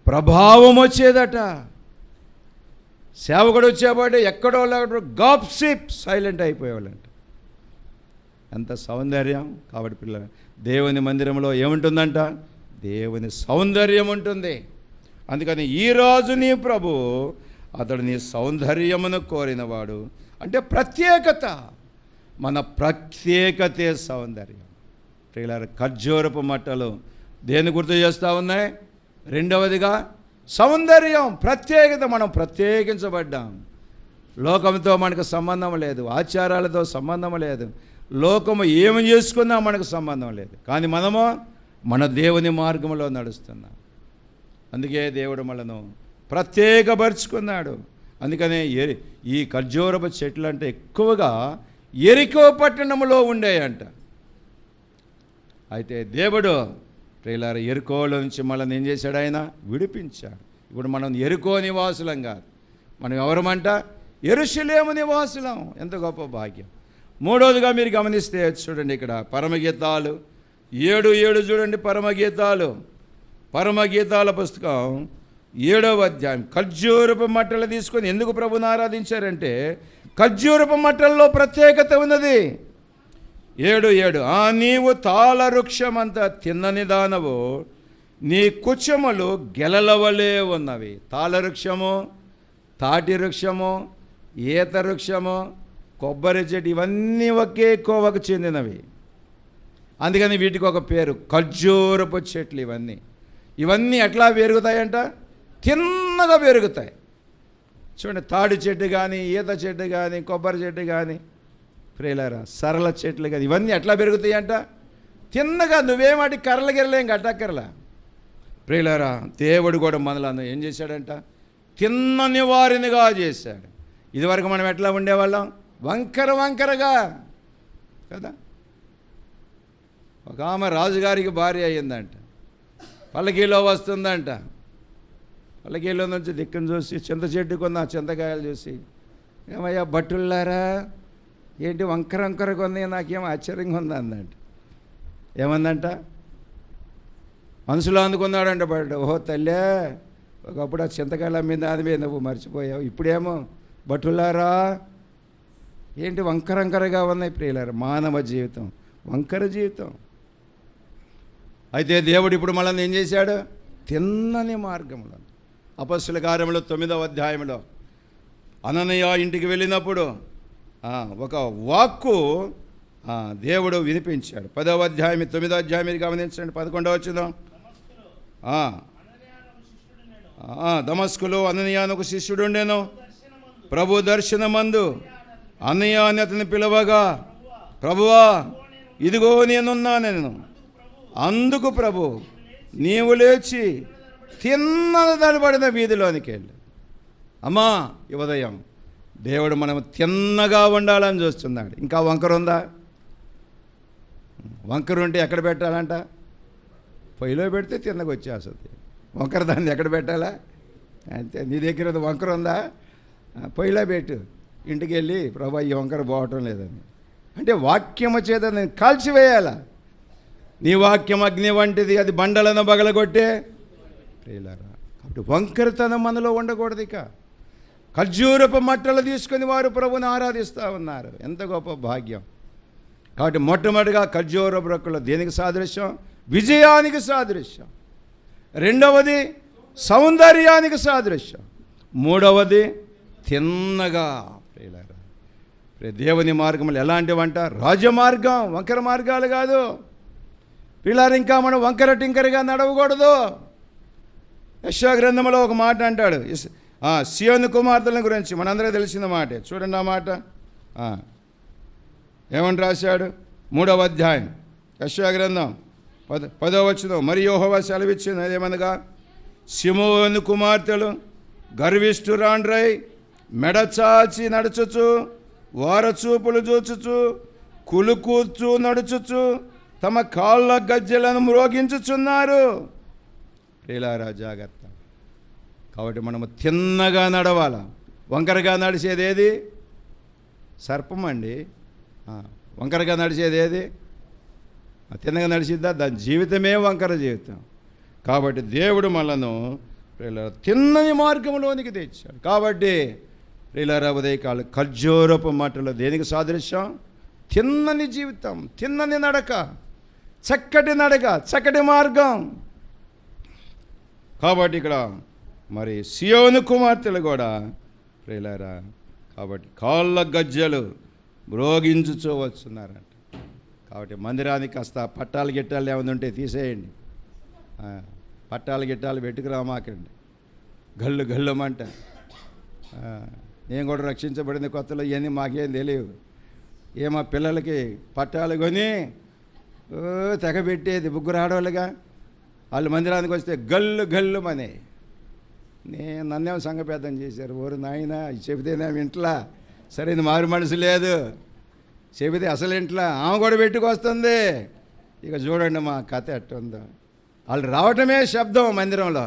ప్రభావం వచ్చేదట. సేవకుడు వచ్చేవాడు ఎక్కడో గాప్సిప్ సైలెంట్ అయిపోయేవాళ్ళంట. ఎంత సౌందర్యం. కాబట్టి పిల్లలు, దేవుని మందిరంలో ఏముంటుందంట? దేవుని సౌందర్యం ఉంటుంది. అందుకని ఈరోజు నీ ప్రభు అతడు నీ సౌందర్యమును కోరినవాడు. అంటే ప్రత్యేకత, మన ప్రత్యేకతే సౌందర్యం. ప్రియులారా, ఖర్జూరపు మట్టలు దేన్ని గుర్తు చేస్తూ ఉన్నాయి? రెండవదిగా సౌందర్యం, ప్రత్యేకత. మనం ప్రత్యేకించబడ్డాం. లోకంతో మనకు సంబంధం లేదు, ఆచారాలతో సంబంధం లేదు, లోకము ఏమి చేసుకున్నా మనకు సంబంధం లేదు. కానీ మనము మన దేవుని మార్గంలో నడుస్తున్నాం. అందుకే దేవుడు మనను ప్రత్యేకపరుచుకున్నాడు. అందుకనే ఈ ఖర్జూరపు చెట్లు అంటే ఎక్కువగా ఎరికో పట్టణంలో ఉండేయంట. అయితే దేవుడు ప్రియులారా ఎరుకోలో నుంచి మనల్ని ఏం చేశాడు? ఆయన విడిపించాడు. ఇప్పుడు మనం ఎరుకో నివాసులం కాదు, మనం ఎవరమంట? యెరూషలేము నివాసులం. ఎంత గొప్ప భాగ్యం. మూడవదిగా మీరు గమనిస్తే చూడండి, ఇక్కడ పరమగీతాలు 7:7 చూడండి. పరమగీతాల పుస్తకం 7వ అధ్యాయం. ఖర్జూరపు మట్టలు తీసుకొని ఎందుకు ప్రభుని ఆరాధించారంటే ఖర్జూరపు మట్టల్లో ప్రత్యేకత ఉన్నది. 7:7 నీవు తాళ వృక్షమంత తిన్నని దానవు, నీ కుచములు గెలల వలె ఉన్నవి. తాళ వృక్షము, తాటి వృక్షము, ఈత వృక్షము, కొబ్బరి చెట్టు ఇవన్నీ ఒకే కోవకు చెందినవి. అందుకని వీటికి ఒక పేరు ఖర్జూరపు చెట్లు. ఇవన్నీ ఎట్లా పెరుగుతాయంట? తిన్నగా పెరుగుతాయి. చూడండి, తాడి చెట్టు కానీ, ఈత చెట్టు కానీ, కొబ్బరి చెట్టు కానీ, ప్రియులారా సరళ చెట్లు కానీ ఇవన్నీ ఎట్లా పెరుగుతాయి అంట? తిన్నగా. నువ్వేమాటి కర్రల గిరలేం కట్టక్కర్లా. ప్రియులారా, దేవుడు కూడా మనలను ఏం చేశాడంట? తిన్నని వారినిగా చేశాడు. ఇదివరకు మనం ఎట్లా ఉండేవాళ్ళం? వంకరగా కదా. ఒక ఆమె రాజుగారికి భార్య అయ్యిందంట. పల్లకీలో వస్తుందంట. పల్లకీలో నుంచి దిక్కును చూసి చింత చెట్టుకున్న చింతకాయలు చూసి, ఏమయ్యా భట్టులారా, ఏంటి వంకరగా ఉంది, నాకేం ఆశ్చర్యంగా ఉంది అందంట. ఏమందంట? మనసులో అందుకున్నాడంట బట్. ఓహో తల్లే, ఒకప్పుడు ఆ చింతకాయలు అమ్మింది దాని మీద నువ్వు మర్చిపోయావు, ఇప్పుడేమో భట్టులారా ఏంటి వంకరగా ఉన్నాయి. ప్రియులారా, మానవ జీవితం వంకర జీవితం. అయితే దేవుడు ఇప్పుడు మనల్ని ఏం చేశాడు? తిన్నని మార్గంలో. అపొస్తలుల కార్యములు 9వ అధ్యాయంలో అననీయ ఇంటికి వెళ్ళినప్పుడు ఒక వాక్కు దేవుడు వినిపించాడు. 10వ అధ్యాయం 9వ అధ్యాయం మీరు గమనించండి. 11వ వచనం. దమస్కులో అననీయ ఒక శిష్యుడు ఉండేను. ప్రభు దర్శనమందు అననీయ అని అతని పిలవగా, ప్రభువా ఇదిగో నేనున్నాను. అందుకు ప్రభు నీవు లేచి తిన్నది తడబడిన వీధిలోనికి వెళ్ళి. అమ్మా, ఈ ఉదయం దేవుడు మనం తిన్నగా ఉండాలని చూస్తున్నాడు. ఇంకా వంకర ఉందా? వంకర ఉంటే ఎక్కడ పెట్టాలంట? పొయ్యిలో పెడితే తిన్నగా వచ్చేస్తుంది. వంకర దాన్ని ఎక్కడ పెట్టాలా? అంతే. నీ దగ్గర వంకర ఉందా? పొయ్యిలో పెట్టు. ఇంటికి వెళ్ళి ప్రభా ఈ వంకర పోవటం లేదని అంటే వాక్యము చేత నేను కాల్చివేయాల. నీ వాక్యం అగ్ని వంటిది, అది బండలను బగలగొట్టే. ప్రియులారా, కాబట్టి వంకరతనం మనలో ఉండకూడదు. ఇక ఖర్జూరపు మట్టలు తీసుకొని వారు ప్రభుని ఆరాధిస్తూ ఉన్నారు. ఎంత గొప్ప భాగ్యం. కాబట్టి మొట్టమొదటిగా ఖర్జూరపు రొక్కలు దేనికి సాదృశ్యం? విజయానికి సాదృశ్యం. రెండవది సౌందర్యానికి సాదృశ్యం. మూడవది తిన్నగా. ప్రియులారా, దేవుని మార్గములు ఎలాంటివంట? రాజమార్గం, వంకర మార్గాలు కాదు. పిల్లలు ఇంకా మనం వంకర టింకరగా నడవకూడదు. యెషయా గ్రంథంలో ఒక మాట అంటాడు, సియోను కుమార్తెల గురించి మనందరూ తెలిసిన మాటే. చూడండి ఆ మాట ఏమని రాశాడు. 3వ అధ్యాయం యెషయా గ్రంథం 10వ వచనం. మరి యెహోవా సెలవిచ్చినది ఏమనగా, సియోను కుమార్తెలు గర్విష్ఠురాండ్రై మెడచాచి నడుచుచు, వారచూపులు చూచుచు, కులుకూర్చు నడుచుచు, తమ కాళ్ళ గజ్జెలను మ్రోగించుచున్నారు. ప్రియులారా జాగ్రత్త. కాబట్టి మనము తిన్నగా నడవాల. వంకరగా నడిచేది ఏది? సర్పం అండి. వంకరగా నడిచేది ఏది? తిన్నగా నడిచిద్దా? దాని జీవితమే వంకర జీవితం. కాబట్టి దేవుడు మనను తిన్నని మార్గంలోనికి తెచ్చాడు. కాబట్టి ప్రియులారా ఉదయకాలు ఖర్జూరపు మాటలు దేనికి సాదృశ్యం? తిన్నని జీవితం, తిన్నని నడక, చక్కటి నడక, చక్కటి మార్గం. కాబట్టి ఇక్కడ మరి సియోను కుమార్తెలు కూడా ప్రియులారా కాబట్టి కాళ్ళ గజ్జలు మ్రోగించుచూ వస్తున్నారంట. కాబట్టి మందిరానికి కాస్త పట్టాలు గిట్టాలు ఏమైనా ఉంటే తీసేయండి. పట్టాలు గిట్టాలు పెట్టుకురామాకండి. గల్లు గల్లుమంట. నేను కూడా రక్షించబడింది కొత్తలో ఇవన్నీ మాకేం తెలియదు. ఏమో పిల్లలకి పట్టాలు కొని తెగబెట్టేది ముగ్గురు ఆడవాళ్ళుగా. వాళ్ళు మందిరానికి వస్తే గల్లు గల్లుమని నన్నేమో సంఘపేదం చేశారు. ఓరు నాయన చెబితేనేమో ఇంట్లో సరైన మారు మనసు లేదు, చెబితే అసలు ఇంట్లో ఆమె కూడా పెట్టుకొస్తుంది. ఇక చూడండి మా కథ ఎట్టుందో. వాళ్ళు రావటమే శబ్దం మందిరంలో.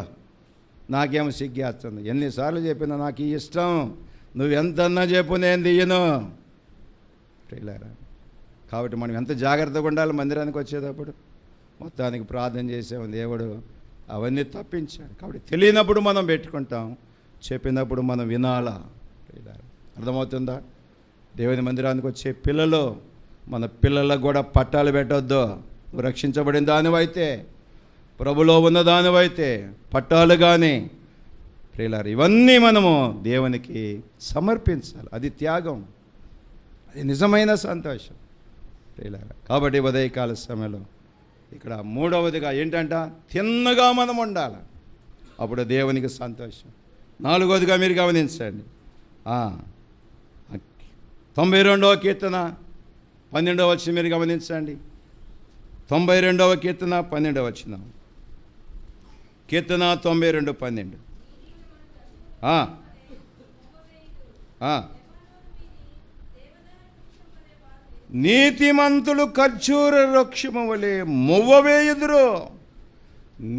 నాకేమో సిగ్గేస్తుంది. ఎన్నిసార్లు చెప్పినా నాకు ఈ ఇష్టం, నువ్వెంతన్నా చెప్పు నేను తీయను. ట్రైలరా. కాబట్టి మనం ఎంత జాగ్రత్తగా ఉండాలి మందిరానికి వచ్చేటప్పుడు. మొత్తానికి ప్రార్థన చేసాము, దేవుడు అవన్నీ తప్పించాడు. కాబట్టి తెలియనప్పుడు మనం పెట్టుకుంటాం, చెప్పినప్పుడు మనం వినాలా. అర్థమవుతుందా? దేవుని మందిరానికి వచ్చే పిల్లలు, మన పిల్లలకు కూడా పట్టాలు పెట్టొద్దు. నువ్వు రక్షించబడిన దానివైతే, ప్రభులో ఉన్న దానివైతే పట్టాలు కానీ ప్రియులారు ఇవన్నీ మనము దేవునికి సమర్పించాలి. అది త్యాగం, అది నిజమైన సంతోషం ప్రియులారా. కాబట్టి ఉదయకాల సమయంలో ఇక్కడ 3వదిగా ఏంటంట, తిన్నగా మనం ఉండాలి. అప్పుడు దేవునికి సంతోషం. 4వదిగా మీరు గమనించండి. 92వ కీర్తన 12వ వచనం మీరు గమనించండి. 92వ కీర్తన 12వ వచనం. కీర్తన 92:12. నీతిమంతులు ఖర్జూర వృక్షము వలె మొవ్వవేయుదురు.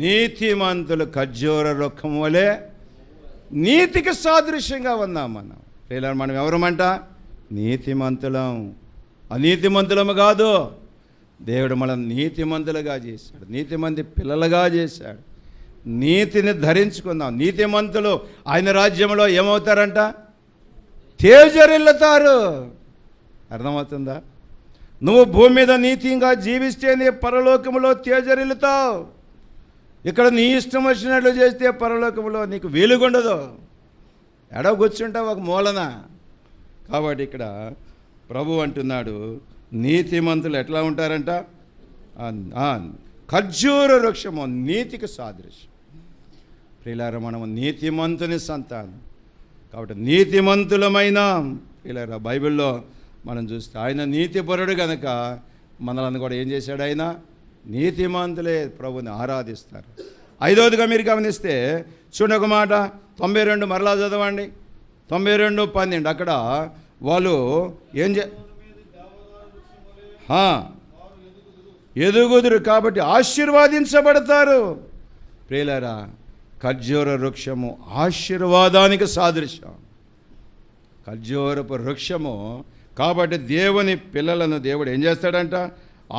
నీతిమంతులు ఖర్జూర వృక్షము వలె, నీతికి సాదృశ్యంగా ఉన్నాం మనం. ప్రియులారా, మనం ఎవరమంట? నీతిమంతులం. అనీతిమంతులము కాదు. దేవుడు మనల్ని నీతిమంతులుగా చేశాడు, నీతిమంతి పిల్లలుగా చేశాడు. నీతిని ధరించుకుందాం. నీతిమంతులు ఆయన రాజ్యంలో ఏమవుతారంట? తేజరిల్లుతారు. అర్థమవుతుందా? నువ్వు భూమి మీద నీతిగా జీవిస్తే నీ పరలోకములో తేజరిల్లుతావు. ఇక్కడ నీ ఇష్టం వచ్చినట్లు చేస్తే పరలోకములో నీకు వెలుగుండదు, ఎడవ కూర్చుంటావు ఒక మూలన. కాబట్టి ఇక్కడ ప్రభు అంటున్నాడు, నీతిమంతులు ఎట్లా ఉంటారంట? ఖర్జూర వృక్షము, నీతికి సాదృశ్యం. ప్రియులారా, మనము నీతిమంతుని సంతానం. కాబట్టి నీతిమంతులమైన ప్రియులారా, బైబిల్లో మనం చూస్తే ఆయన నీతిపరుడు కనుక మనల్ని కూడా ఏం చేశాడు? ఆయన నీతిమంతులే ప్రభుని ఆరాధిస్తారు. 5వదిగా మీరు గమనిస్తే చూడండి ఒక మాట, 92 మరలా చదవండి. 92:12. అక్కడ వాళ్ళు ఏం ఎదుగుదురు, కాబట్టి ఆశీర్వాదించబడతారు. ప్రియులారా, ఖర్జూర వృక్షము ఆశీర్వాదానికి సాదృశ్యం. ఖర్జూరపు వృక్షము. కాబట్టి దేవుని పిల్లలను దేవుడు ఏం చేస్తాడంట?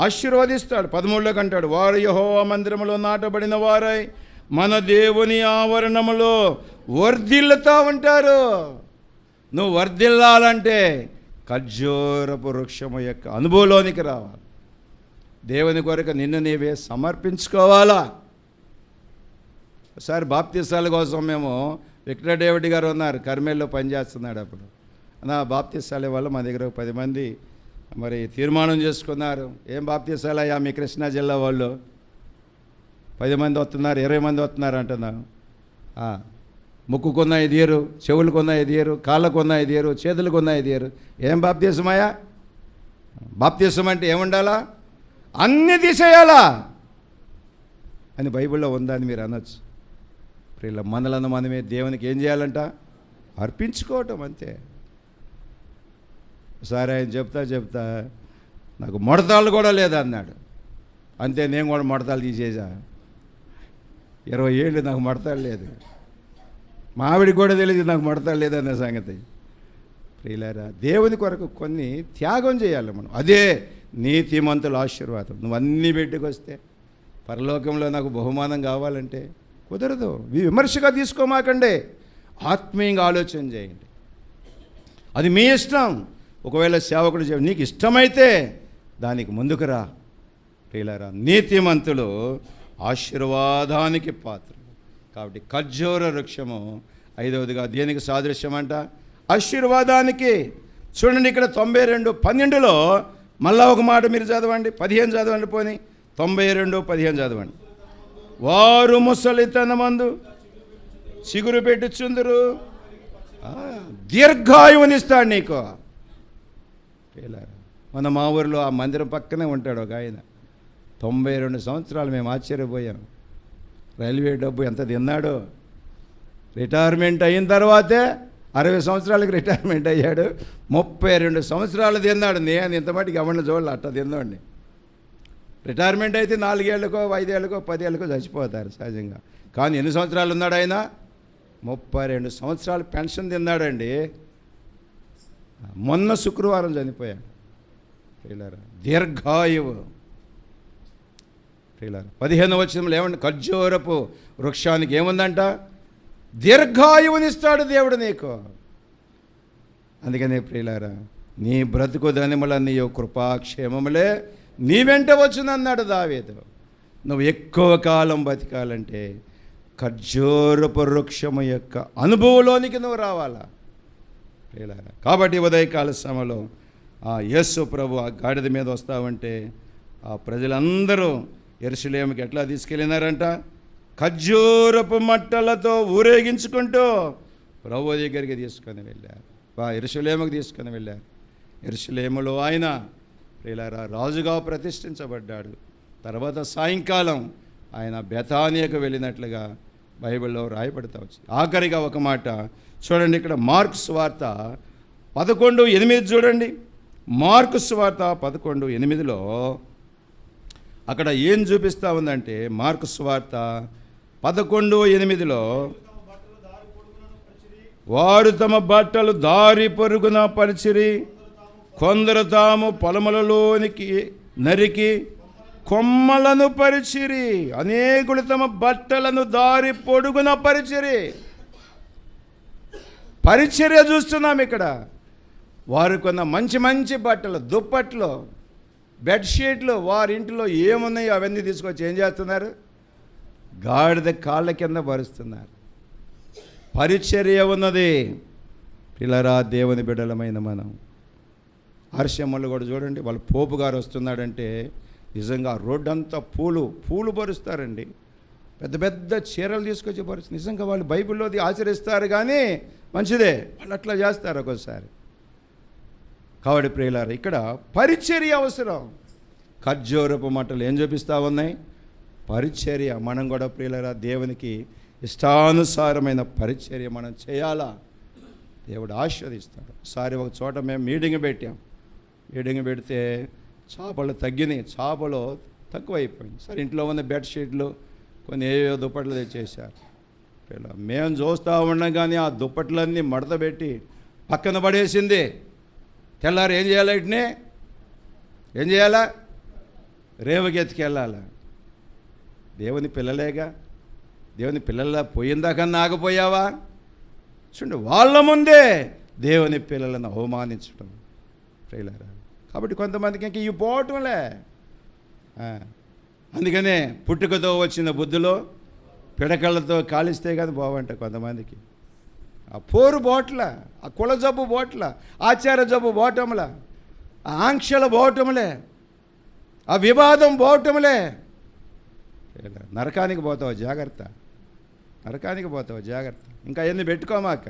ఆశీర్వదిస్తాడు. 13లోకి అంటాడు, వారు యెహోవా మందిరములో నాటబడిన వారై మన దేవుని ఆవరణములో వర్ధిల్లుతూ ఉంటారు. నువ్వు వర్ధిల్లాలంటే ఖర్జూరపు వృక్షము యొక్క అనుభవంలోనికి రావాలి. దేవుని కొరకు నిన్ను నీవే సమర్పించుకోవాలా. ఒకసారి బాప్తిసాల కోసం మేము విక్టర్ డేవిడ్ గారు ఉన్నారు, కర్మేల్లో పనిచేస్తున్నాడు. అప్పుడు నా బాప్తిసాలే వాళ్ళు మా దగ్గర 10 మంది మరి తీర్మానం చేసుకున్నారు. ఏం బాప్తిసాలయ్యా మీ కృష్ణా జిల్లా వాళ్ళు? 10 మంది వస్తున్నారు, 20 మంది వస్తున్నారు అంటున్నాను. ముక్కుకున్న ఎదియరు, చెవులకున్న ఎదియరు, కాళ్ళకున్న ఎదియరు, చేతులకున్న ఎదియరు. ఏం బాప్తీసమయ్యా? బాప్తీసం అంటే ఏముండాలా? అన్నీ తీసేయాలా అని బైబిల్లో ఉందని మీరు అనొచ్చు. ప్రియుల, మనలను మనమే దేవునికి ఏం చేయాలంట? అర్పించుకోవటం, అంతే. ఒకసారి ఆయన చెప్తా నాకు ముడతాళ్ళు కూడా లేదన్నాడు. అంతే, నేను కూడా ముడతాలు తీసేసా. 20 ఏళ్ళు నాకు ముడతాళ్ళు లేదు. మా ఆవిడికి కూడా తెలియదు నాకు ముడతాళ్ళు లేదన్న సంగతి. ప్రియులారా, దేవుని కొరకు కొన్ని త్యాగం చేయాలి మనం. అదే నీతిమంతుల ఆశీర్వాదం. నువ్వు అన్నీ పెట్టుకొస్తే పరలోకంలో నాకు బహుమానం కావాలంటే కుదరదు. విమర్శగా తీసుకోమాకండి, ఆత్మీయంగా ఆలోచన చేయండి. అది మీ ఇష్టం. ఒకవేళ సేవకుడు నీకు ఇష్టమైతే దానికి ముందుకు రా. ప్రియులారా, నీతిమంతులు ఆశీర్వాదానికి పాత్రలు. కాబట్టి ఖర్జూర వృక్షము 5వదిగా దేనికి సాదృశ్యం అంట? ఆశీర్వాదానికి. చూడండి, ఇక్కడ 92:12లో మళ్ళా ఒక మాట మీరు చదవండి. 15 చదవండి, పోనీ 92:15 చదవండి. వారు ముసలితనమందు చిగురు పెట్టుచుందురు, దీర్ఘాయువునిస్తాడు నీకు. మన మా ఊరిలో ఆ మందిరం పక్కనే ఉంటాడు ఒక ఆయన. 92 సంవత్సరాలు. మేము ఆశ్చర్యపోయాం. రైల్వే డబ్బు ఎంత తిన్నాడో. రిటైర్మెంట్ అయిన తర్వాతే 60 సంవత్సరాలకి రిటైర్మెంట్ అయ్యాడు. 32 సంవత్సరాలు తిన్నాడు. నేను ఇంత మటుకు ఎవరిని చూడాలి, అట్లా తిన్నాండి. రిటైర్మెంట్ అయితే 4 ఏళ్ళకో 5 ఏళ్ళకో 10 ఏళ్ళకో చచ్చిపోతారు సహజంగా. కానీ ఎన్ని సంవత్సరాలు ఉన్నాడు ఆయన? 32 సంవత్సరాలు పెన్షన్ తిన్నాడండి. మొన్న శుక్రవారం చనిపోయాడు. ప్రియులారా, దీర్ఘాయువు. ప్రియులారా, 15వ వచనంలో ఏమంటే? ఖర్జూరపు వృక్షానికి ఏముందంట? దీర్ఘాయువునిస్తాడు దేవుడు నీకు. అందుకనే ప్రియులారా, నీ బ్రతుకు ధనములన్నీ కృపాక్షేమములే నీ వెంట వచ్చునన్నాడు దావీదు. నువ్వు ఎక్కువ కాలం బతికాలంటే ఖర్జూరపు వృక్షము యొక్క అనుభవంలోనికి నువ్వు రావాలా. ప్రియులారా, కాబట్టి ఉదయకాల సమయంలో యేసు ప్రభు ఆ గాడిద మీద వస్తావంటే ఆ ప్రజలందరూ యెరూషలేముకి ఎట్లా తీసుకెళ్ళినారంట? ఖర్జూరపు మట్టలతో ఊరేగించుకుంటూ ప్రభు దగ్గరికి తీసుకొని వెళ్ళారు. యెరూషలేముకి తీసుకొని వెళ్ళారు. యెరూషలేములో ఆయన ప్రియులారా రాజుగా ప్రతిష్ఠించబడ్డాడు. తర్వాత సాయంకాలం ఆయన బెతానియాకు వెళ్ళినట్లుగా బైబిల్లో రాయబడతా వచ్చింది. ఆఖరిగా ఒక మాట చూడండి, ఇక్కడ మార్కు సువార్త 11:8 చూడండి. మార్కు సువార్త 11:8లో అక్కడ ఏం చూపిస్తూ ఉందంటే, మార్కు సువార్త 11:8లో వారు తమ బట్టలు దారి పొరుగున పరిచిరి, కొందరు తాము పొలములలోనికి నరికి కొమ్మలను పరిచిరి, అనేకులు తమ బట్టలను దారి పొడుగున పరిచిరి. పరిచర్య చూస్తున్నాం ఇక్కడ. వారు కొన్న మంచి మంచి బట్టలు, దుప్పట్లు, బెడ్షీట్లు, వారింటిలో ఏమున్నాయో అవన్నీ తీసుకొచ్చి ఏం చేస్తున్నారు? గాడిద కాళ్ళ కింద పరుస్తున్నారు. పరిచర్య ఉన్నది. పిల్లరా, దేవుని బిడ్డలమైన మనం ఆర్షమ్మలు కూడా చూడండి, వాళ్ళ పోపు గారు వస్తున్నాడంటే నిజంగా రోడ్డు అంతా పూలు పరుస్తారండి. పెద్ద పెద్ద చీరలు తీసుకొచ్చి పరుస్తారు. నిజంగా వాళ్ళు బైబిల్లోది ఆచరిస్తారు, కానీ మంచిదే, వాళ్ళు అట్లా చేస్తారు ఒక్కోసారి. కాబట్టి ప్రియులారా, ఇక్కడ పరిచర్య అవసరం. ఖర్జూరపు మట్టలు ఏం చూపిస్తూ ఉన్నాయి? పరిచర్య. మనం కూడా ప్రియులారా దేవునికి ఇష్టానుసారమైన పరిచర్య మనం చేయాలా, దేవుడు ఆశీర్వదిస్తాడు. ఒకసారి ఒక చోట మేము మీటింగ్ పెట్టాం. మీటింగ్ పెడితే చేపలు తగ్గినాయి, చేపలు తక్కువైపోయింది. సరే, ఇంట్లో ఉన్న బెడ్షీట్లు కొన్ని ఏవో దుప్పట్లు తెచ్చేసారు. మేము చూస్తూ ఉన్నాం, కానీ ఆ దుప్పట్లన్నీ మడత పెట్టి పక్కన పడేసింది. తెల్లారు ఏం చేయాలి? వీటిని ఏం చేయాలా? రేవుకి ఎత్తుకెళ్ళాలా? దేవుని పిల్లలేగా. దేవుని పిల్లల పోయిందాకన్నా ఆగిపోయావా? చూడండి, వాళ్ళ ముందే దేవుని పిల్లలను అవమానించడం ప్రియులారా. కాబట్టి కొంతమందికి ఇంక ఇవి పోవటంలే. అందుకనే పుట్టుకతో వచ్చిన బుద్ధిలో పిడకళ్ళతో కాలిస్తే కానీ బావంట కొంతమందికి. ఆ పోరు బోట్ల, ఆ కుల జబ్బు బోట్ల, ఆచార జబ్బు బోటంల, ఆ ఆంక్షల బోటంలే, ఆ వివాదం బోటంలే. నరకానికి పోతావు జాగ్రత్త, నరకానికి పోతావు జాగ్రత్త. ఇంకా ఎన్ని పెట్టుకోమాక.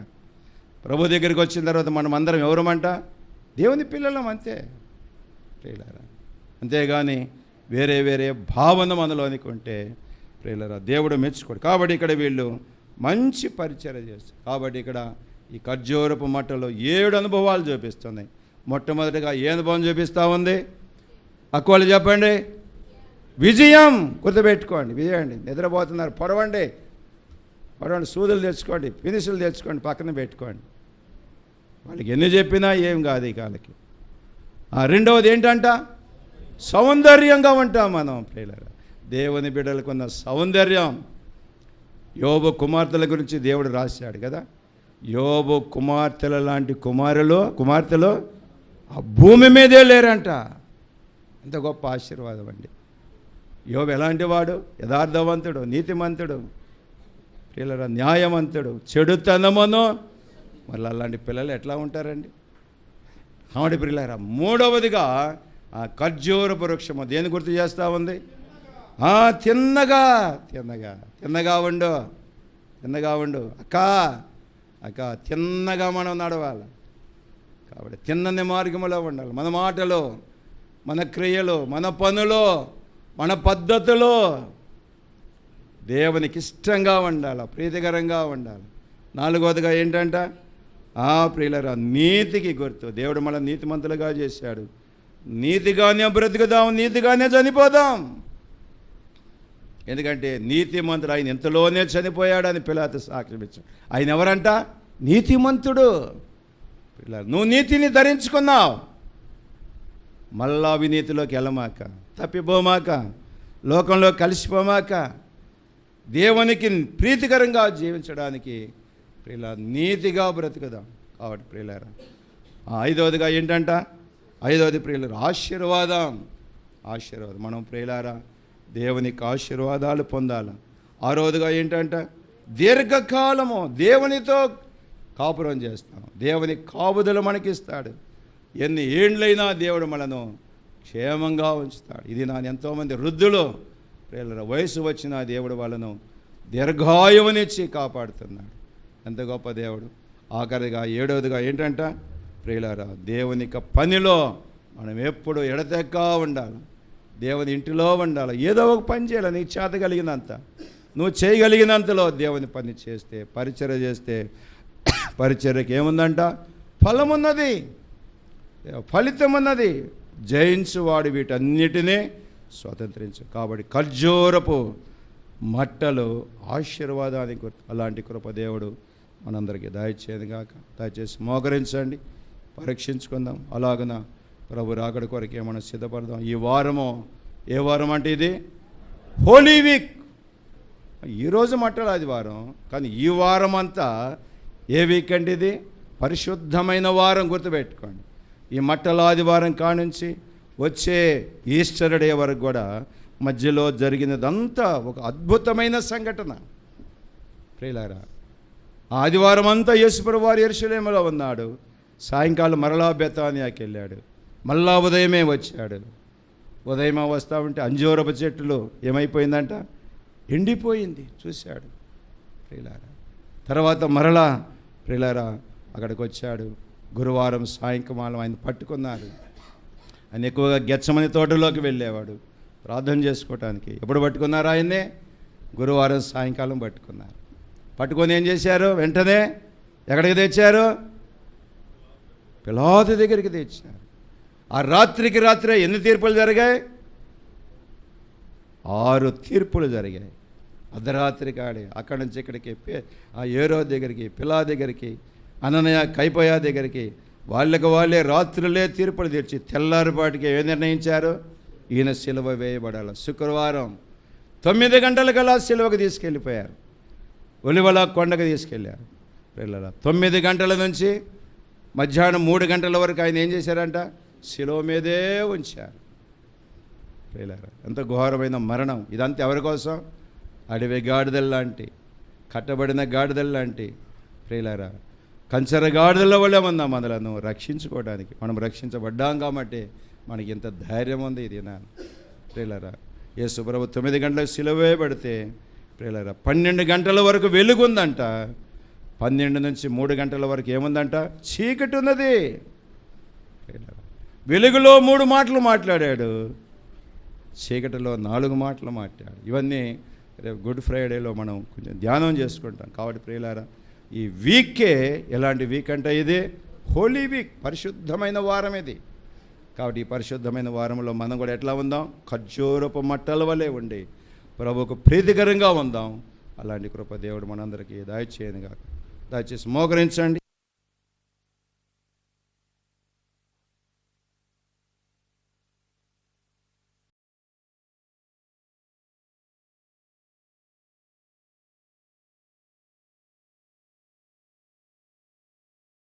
ప్రభు దగ్గరికి వచ్చిన తర్వాత మనం అందరం ఎవరమంట? దేవుని పిల్లలం, అంతే ప్రియులారా. అంతేగాని వేరే వేరే భావన మనలోనికి ఉంటే ప్రియులారా దేవుడు మెచ్చుకోడు. కాబట్టి ఇక్కడ వీళ్ళు మంచి పరిచర్య చేస్తారు. కాబట్టి ఇక్కడ ఈ ఖర్జూరపు మట్టలో 7 అనుభవాలు చూపిస్తున్నాయి. మొట్టమొదటిగా ఏ అనుభవం చూపిస్తూ ఉంది? అక్కువలు చెప్పండి. విజయం. గుర్తుపెట్టుకోండి, విజయం. నిద్రపోతున్నారు, పొడవండి, సూదులు తెచ్చుకోండి, ఫినిషులు తెచ్చుకోండి, పక్కన పెట్టుకోండి. వాళ్ళకి ఎన్ని చెప్పినా ఏం కాదు ఈ కాలకి. రెండవది ఏంటంట? సౌందర్యంగా ఉంటాం మనం ప్రియులారా. దేవుని బిడ్డలకున్న సౌందర్యం. యోబు కుమార్తెల గురించి దేవుడు రాశాడు కదా. యోబు కుమార్తెల లాంటి కుమార్తెలు ఆ భూమి మీదే లేరంట. ఎంత గొప్ప ఆశీర్వాదం అండి. యోబు ఎలాంటి వాడు? యథార్థవంతుడు, నీతిమంతుడు ప్రియులారా, న్యాయవంతుడు, చెడుతనమును. మళ్ళీ అలాంటి పిల్లలు ఎట్లా ఉంటారండి? కాబట్టి ప్రియులారా, మూడవదిగా ఆ ఖర్జూరపు వృక్షము దేని గుర్తు చేస్తూ ఉంది? తిన్నగా ఉండు అక్క తిన్నగా మనం నడవాలి. కాబట్టి తిన్నని మార్గములో ఉండాలి. మన మాటలు, మన క్రియలు, మన పనులు, మన పద్ధతులు దేవునికి ఇష్టంగా ఉండాలి, ప్రీతికరంగా ఉండాలి. నాలుగవదిగా ఏంటంట? ప్రియులారా, నీతికి గుర్తు. దేవుడు మన నీతిమంతులుగా చేశాడు. నీతిగానే బ్రతుకుదాం, నీతిగానే చనిపోదాం. ఎందుకంటే నీతిమంతుడు ఆయన ఇంతలోనే చనిపోయాడని పిలాతు సాక్ష్యం ఇచ్చాడు. ఆయన ఎవరంట? నీతిమంతుడు. పిల్లలు, నువ్వు నీతిని ధరించుకున్నావు. మళ్ళా అవినీతిలోకి వెళ్ళమాక, తప్పిపోమాక, లోకంలో కలిసిపోమాక, దేవునికి ప్రీతికరంగా జీవించడానికి ప్రియుల నీతిగా బ్రతుకుదాం. కాబట్టి ప్రియులారా, ఐదవదిగా ఏంటంట? ఐదవది ప్రియులారా, ఆశీర్వాదం. మనం ప్రియులారా దేవునికి ఆశీర్వాదాలు పొందాలి. ఆరవదిగా ఏంటంట? దీర్ఘకాలము దేవునితో కాపురం చేస్తాం. దేవుని కాపుదలు మనకిస్తాడు. ఎన్ని ఏండ్లైనా దేవుడు మనను క్షేమంగా ఉంచుతాడు. ఇది నా ఎంతోమంది వృద్ధులు ప్రియులారా, వయసు వచ్చిన దేవుడు వాళ్ళను దీర్ఘాయువునిచ్చి కాపాడుతున్నాడు. ఎంత గొప్ప దేవుడు. ఆఖరిగా ఏడవదిగా ఏంటంట? ప్రియులారా, దేవునికి పనిలో మనం ఎప్పుడు ఎడతెక్కా ఉండాలి. దేవుని ఇంటిలో ఉండాలి. ఏదో ఒక పని చేయాలి. నీకు చేత కలిగినంత, నువ్వు చేయగలిగినంతలో దేవుని పని చేస్తే, పరిచర్య చేస్తే, పరిచర్యకి ఏముందంట? ఫలమున్నది, ఫలితం ఉన్నది. జయించువాడు వీటన్నిటినీ స్వతంత్రించు. కాబట్టి ఖర్జూరపు మట్టలు ఆశీర్వాదానికి గుర్తు. అలాంటి కృప దేవుడు మనందరికీ దయచేయను గాక. దయచేసి మోకరించండి, పరీక్షించుకుందాం. అలాగన ప్రభు రాకడ కొరకే మనం సిద్ధపడదాం. ఈ వారము ఏ వారం అంటే? ఇది హోలీ వీక్. ఈరోజు మట్టలు ఆదివారం, కానీ ఈ వారం అంతా ఏ వీక్ అండి? ఇది పరిశుద్ధమైన వారం. గుర్తుపెట్టుకోండి. ఈ మట్టల ఆదివారం కానుంచి వచ్చే ఈస్టర్ డే వరకు కూడా మధ్యలో జరిగినదంతా ఒక అద్భుతమైన సంఘటన ప్రియులారా. ఆదివారం అంతా యేసుప్రభువు వారు యెరూషలేములో ఉన్నాడు. సాయంకాలం మరలా బెతానియాకి వెళ్ళాడు. మళ్ళా ఉదయమే వచ్చాడు. ఉదయమే వస్తూ ఉంటే అంజూరపు చెట్టులో ఏమైపోయిందంట? ఎండిపోయింది. చూశాడు ప్రియులారా. తర్వాత మరలా ప్రియులారా అక్కడికి వచ్చాడు. గురువారం సాయంకాలం ఆయన పట్టుకున్నారు. ఆయన ఎక్కువగా గెచ్చమని తోటలోకి వెళ్ళేవాడు ప్రార్థన చేసుకోవటానికి. ఎప్పుడు పట్టుకున్నారు ఆయన్నే? గురువారం సాయంకాలం పట్టుకున్నారు. పట్టుకొని ఏం చేశారు? వెంటనే ఎక్కడికి తెచ్చారు? పిలాతు దగ్గరికి తెచ్చారు. ఆ రాత్రికి రాత్రే ఎన్ని తీర్పులు జరిగాయి? 6 తీర్పులు జరిగాయి. అర్ధరాత్రి కాడే అక్కడి నుంచి ఇక్కడికి, ఆ ఏరో దగ్గరికి, పిలా దగ్గరికి, అననయ కైపయ దగ్గరికి, వాళ్ళకి వాళ్ళే రాత్రులే తీర్పులు తీర్చి తెల్లారిపాటికి ఏం నిర్ణయించారు? ఈయన సిలువ వేయబడాలి. శుక్రవారం 9 గంటలకల్లా సిలువకు తీసుకెళ్ళిపోయారు. ఒలివల కొండకు తీసుకెళ్ళారు. పిల్లల 9 గంటల నుంచి మధ్యాహ్నం 3 గంటల వరకు ఆయన ఏం చేశారంట? సిలువ మీదే ఉంచారు. పిల్లల ఎంత ఘోరమైన మరణం. ఇదంతా ఎవరి కోసం? అడవి గాడిదల్లాంటి, కట్టబడిన గాడిదల్లాంటి ప్రియులారా, కంచర గాడిదల వల్లే ఉందాం మనలను రక్షించుకోవడానికి. మనం రక్షించబడ్డాం కాబట్టి మనకి ఇంత ధైర్యం ఉంది. ఇది నా ప్రియులారా, యేసు ప్రభు 9 గంటలకు సిలువ వేయబడితే ప్రియులారా 12 గంటల వరకు వెలుగుందంట. 12 నుంచి 3 గంటల వరకు ఏముందంట? చీకటి ఉన్నది. వెలుగులో 3 మాటలు మాట్లాడాడు, చీకటిలో 4 మాటలు మాట్లాడాడు. ఇవన్నీ రేపు గుడ్ ఫ్రైడేలో మనం కొంచెం ధ్యానం చేసుకుంటాం. కాబట్టి ప్రియులారా, ఈ వీకే ఎలాంటి వీక్ అంటే ఇది హోలీ వీక్, పరిశుద్ధమైన వారం ఇది. కాబట్టి ఈ పరిశుద్ధమైన వారంలో మనం కూడా ఎట్లా ఉందాం? ఖర్జూరపు మట్టల వలె ఉండి ప్రభువుకు ప్రీతికరంగా ఉందాం. అలాంటి కృప దేవుడు మనందరికీ దయచేయనుగా. దయచేసి మోకరించండి.